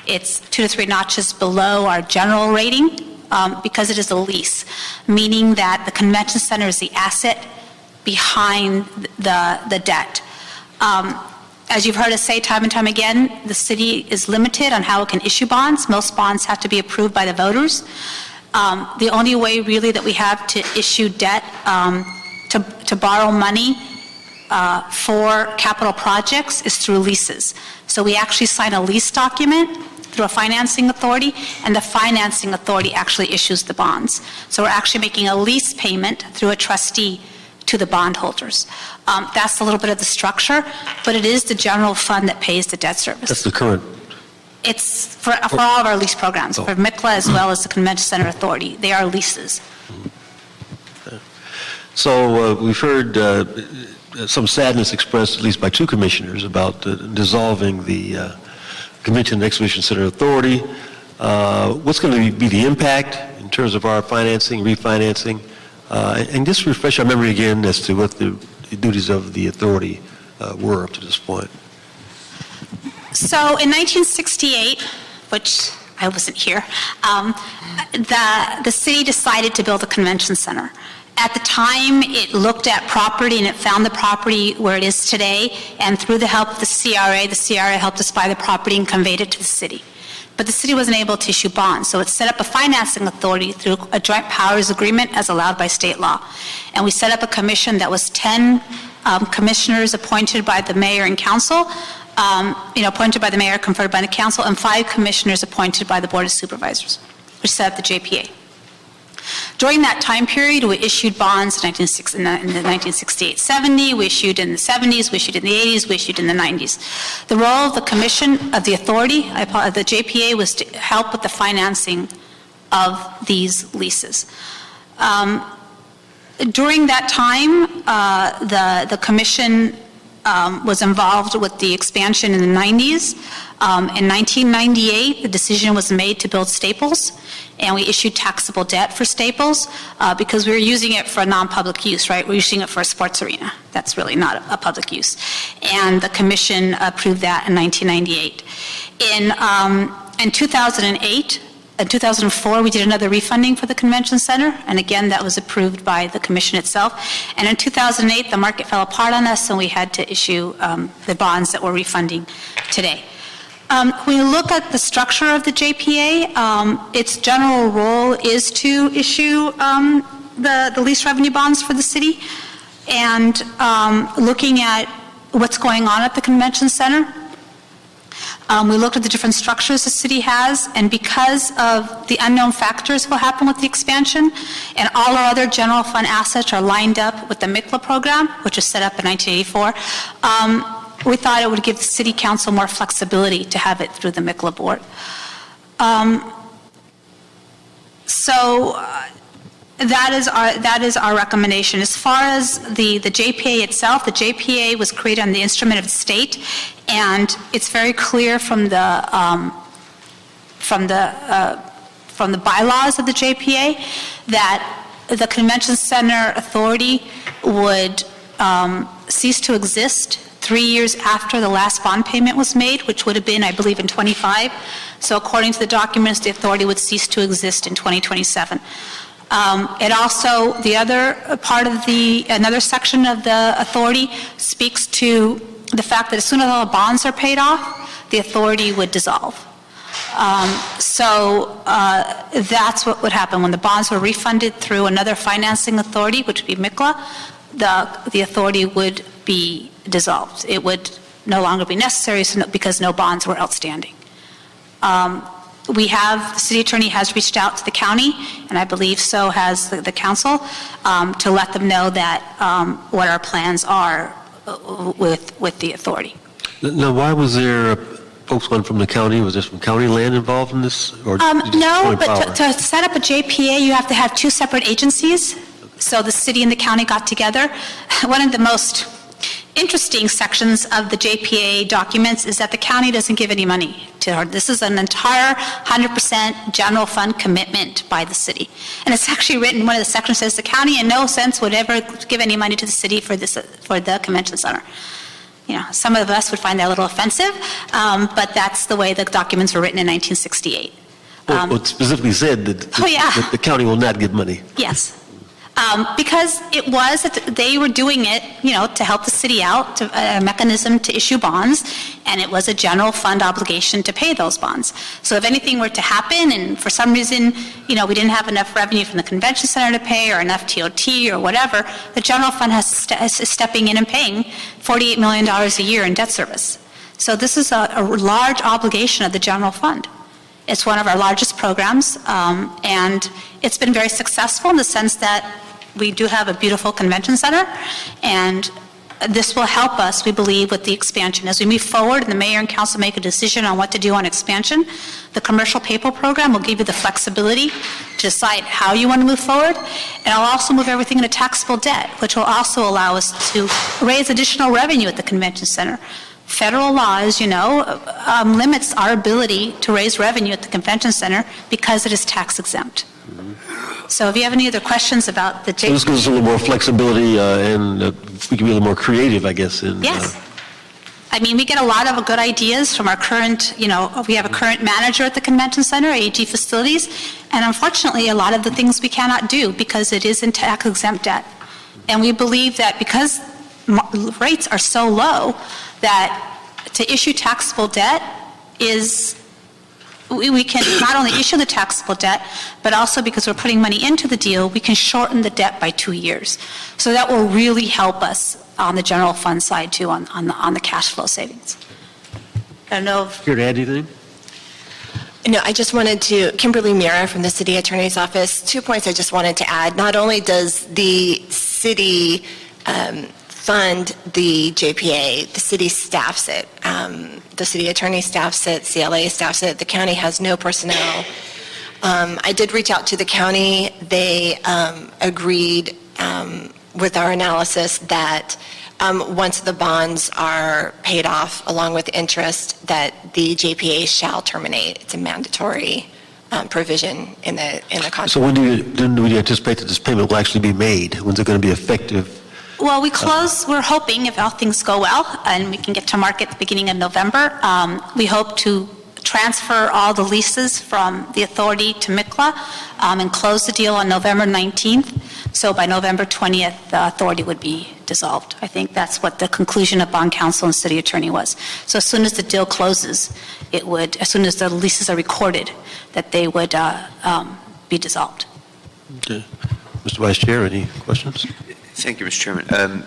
It's 2 to 3 notches below our general rating because it is a lease, meaning that the convention center is the asset behind the debt. As you've heard us say time and time again, the city is limited on how it can issue bonds. Most bonds have to be approved by the voters. The only way really that we have to issue debt, to borrow money for capital projects is through leases. So we actually sign a lease document through a financing authority, and the financing authority actually issues the bonds. So we're actually making a lease payment through a trustee to the bondholders. That's a little bit of the structure, but it is the general fund that pays the debt service. That's the current. It's for all of our lease programs, for MICLA as well as the Convention Center Authority. They are leases. So we've heard some sadness expressed, at least by 2 commissioners, about dissolving the Convention and Exhibition Center Authority. What's going to be the impact in terms of our financing, refinancing? And just refresh our memory again as to what the duties of the authority were up to this point. So in 1968, which I wasn't here, the city decided to build a convention center. At the time, it looked at property and it found the property where it is today, and through the help of the CRA helped us buy the property and conveyed it to the city. but the city wasn't able to issue bonds. So it set up a financing authority through a joint powers agreement as allowed by state law. And we set up a commission that was 10 commissioners appointed by the mayor and council, appointed by the mayor, conferred by the council, and 5 commissioners appointed by the board of supervisors, which set up the JPA. During that time period, we issued bonds in the 1968-70, we issued in the 70s, we issued in the 80s, we issued in the 90s. The role of the commission, of the authority, the JPA, was to help with the financing of these leases. During that time, the commission was involved with the expansion in the 90s. In 1998, the decision was made to build Staples, and we issued taxable debt for Staples because we were using it for non-public use, right? We're using it for a sports arena. That's really not a public use. And the commission approved that in 1998. In 2008, in 2004, we did another refunding for the convention center, and again, that was approved by the commission itself. And in 2008, the market fell apart on us, and we had to issue the bonds that we're refunding today. When you look at the structure of the JPA, its general role is to issue the lease revenue bonds for the city, and looking at what's going on at the convention center. We looked at the different structures the city has, and because of the unknown factors will happen with the expansion, and all our other general fund assets are lined up with the MICLA program, which was set up in 1984, we thought it would give the city council more flexibility to have it through the MICLA board. That is our recommendation. As far as the JPA itself, the JPA was created on the instrument of the state, and it's very clear from the bylaws of the JPA that the convention center authority would cease to exist 3 years after the last bond payment was made, which would have been, I believe, in 25. So according to the documents, the authority would cease to exist in 2027. It also, the other part of another section of the authority speaks to the fact that as soon as all the bonds are paid off, the authority would dissolve. That's what would happen. When the bonds were refunded through another financing authority, which would be MICLA, the authority would be dissolved. It would no longer be necessary because no bonds were outstanding. The city attorney has reached out to the county, and I believe so has the council, to let them know that what our plans are with the authority. Now, why was there folks going from the county? Was there some county land involved in this? Or no, but to set up a JPA, you have to have 2 separate agencies. So the city and the county got together. One of the most interesting sections of the JPA documents is that the county doesn't give any money to her. This is an entire 100% general fund commitment by the city. And it's actually written, one of the sections says, the county in no sense would ever give any money to the city for the convention center. You know, some of us would find that a little offensive, but that's the way the documents were written in 1968. Well, it specifically said that the county will not give money. Yes. Because it was that they were doing it, to help the city out, a mechanism to issue bonds, and it was a general fund obligation to pay those bonds. So if anything were to happen, and for some reason, we didn't have enough revenue from the convention center to pay, or enough TOT, or whatever, the general fund is stepping in and paying $48 million a year in debt service. So this is a large obligation of the general fund. It's one of our largest programs, and it's been very successful in the sense that we do have a beautiful convention center, and this will help us, we believe, with the expansion. As we move forward and the mayor and council make a decision on what to do on expansion, the commercial paper program will give you the flexibility to decide how you want to move forward, and it'll also move everything into taxable debt, which will also allow us to raise additional revenue at the convention center. Federal law, as you know, limits our ability to raise revenue at the convention center because it is tax exempt. So if you have any other questions about the JPA. So this gives us a little more flexibility and we can be a little more creative, I guess. Yes. I mean, we get a lot of good ideas from our current, we have a current manager at the convention center, AG Facilities, and unfortunately a lot of the things we cannot do because it is in tax exempt debt. And we believe that because rates are so low, that to issue taxable debt we can not only issue the taxable debt, but also because we're putting money into the deal, we can shorten the debt by 2 years. So that will really help us on the general fund side too, on the cash flow savings. I don't know if... Here to add anything? No, I just wanted to, Kimberly Mira from the City Attorney's Office, 2 points I just wanted to add. Not only does the city fund the JPA, the city staffs it. The city attorney staffs it, CLA staffs it, the county has no personnel. I did reach out to the county. They agreed with our analysis that once the bonds are paid off along with interest, that the JPA shall terminate. It's a mandatory provision in the contract. So when do you anticipate that this payment will actually be made? When's it going to be effective? Well, we're hoping, if all things go well, and we can get to market at the beginning of November, we hope to transfer all the leases from the authority to MICLA and close the deal on November 19th. So by November 20th, the authority would be dissolved. I think that's what the conclusion of bond counsel and city attorney was. So as soon as the deal closes, as soon as the leases are recorded, that they would be dissolved. Okay. Mr. Vice Chair, any questions? Thank you, Mr. Chairman.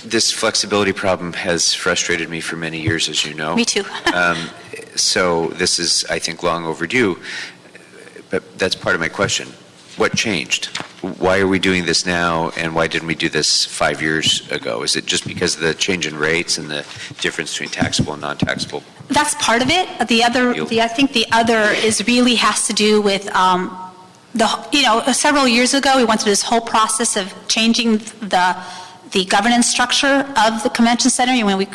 This flexibility problem has frustrated me for many years, as you know. Me too. So this is, I think, long overdue. But that's part of my question. What changed? Why are we doing this now, and why didn't we do this 5 years ago? Is it just because of the change in rates and the difference between taxable and non-taxable? That's part of it. I think the other is really has to do with several years ago, we went through this whole process of changing the governance structure of the convention center. When we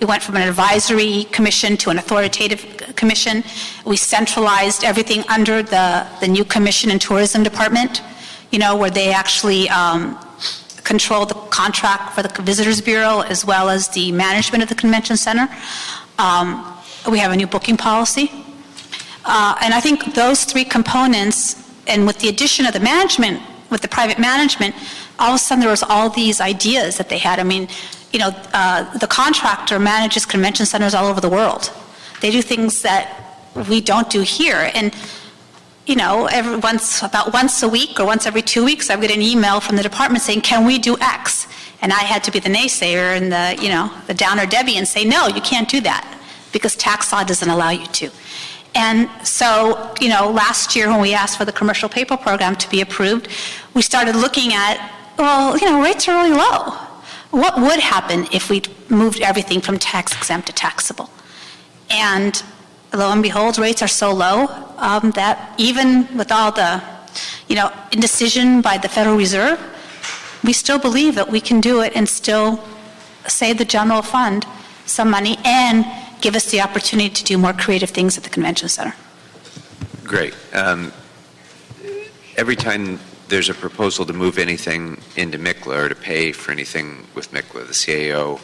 went from an advisory commission to an authoritative commission. We centralized everything under the new commission and tourism department, where they actually control the contract for the Visitors Bureau as well as the management of the convention center. We have a new booking policy. And I think those three components, and with the addition of the management, with the private management, all of a sudden there was all these ideas that they had. The contractor manages convention centers all over the world. They do things that we don't do here. And, about once a week or once every 2 weeks, I would get an email from the department saying, can we do X? And I had to be the naysayer and the downer Debbie and say, no, you can't do that because tax law doesn't allow you to. And so, last year when we asked for the commercial paper program to be approved, we started looking at, rates are really low. What would happen if we moved everything from tax exempt to taxable? And lo and behold, rates are so low that even with all the, indecision by the Federal Reserve, we still believe that we can do it and still save the general fund some money and give us the opportunity to do more creative things at the convention center. Great. Every time there's a proposal to move anything into MICLA or to pay for anything with MICLA, the CAO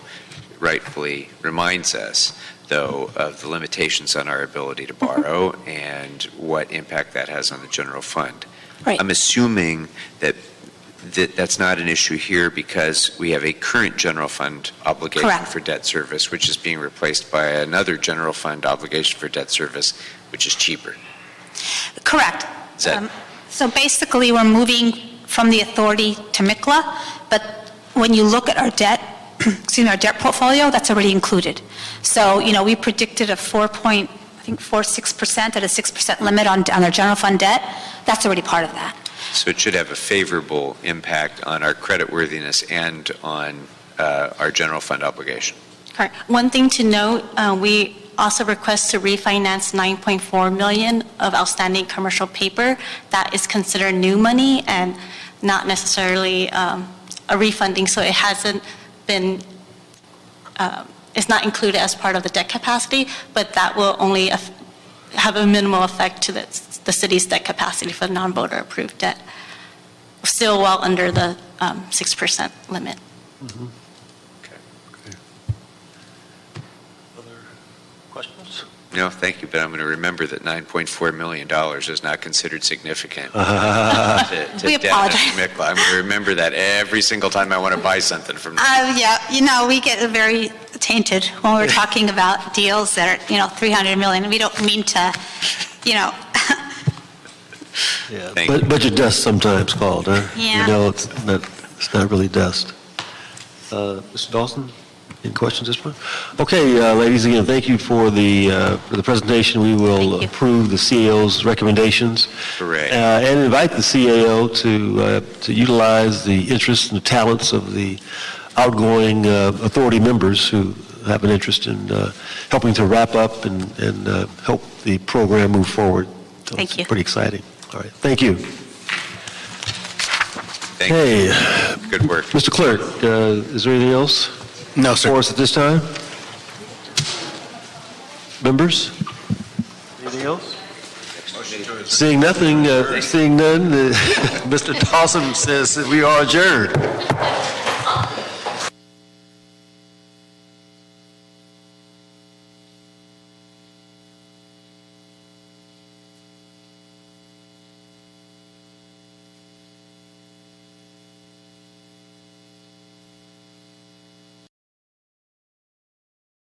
rightfully reminds us, though, of the limitations on our ability to borrow and what impact that has on the general fund. Right. I'm assuming that that's not an issue here because we have a current general fund obligation Correct. For debt service, which is being replaced by another general fund obligation for debt service, which is cheaper. Correct. Is that So basically, we're moving from the authority to MICLA, but when you look at our debt, our debt portfolio, that's already included. So, we predicted a 4.46% at a 6% limit on our general fund debt. That's already part of that. So it should have a favorable impact on our creditworthiness and on our general fund obligation. Correct. One thing to note, we also request to refinance $9.4 million of outstanding commercial paper. That is considered new money and not necessarily a refunding, so it hasn't been, it's not included as part of the debt capacity, but that will only have a minimal effect to the city's debt capacity for non-voter approved debt. Still well under the 6% limit. Mm-hmm. Okay. Other questions? No, thank you, but I'm going to remember that $9.4 million is not considered significant. We apologize. I'm going to remember that every single time I want to buy something from them. We get a very tainted when we're talking about deals that are, 300 million. We don't mean to, Yeah, budget dust sometimes called, huh? Yeah. It's not really dust. Mr. Dawson, any questions at this point? Okay, ladies, again, thank you for the presentation. We will approve the CAO's recommendations. Correct. And invite the CAO to utilize the interests and the talents of the outgoing authority members who have an interest in helping to wrap up and help the program move forward. So Thank you. It's pretty exciting. All right, thank you. Thank you. Good work. Mr. Clerk, is there anything else? No, sir. For us at this time? Members? Anything else? Seeing nothing, seeing none, Mr. Dawson says that we are adjourned.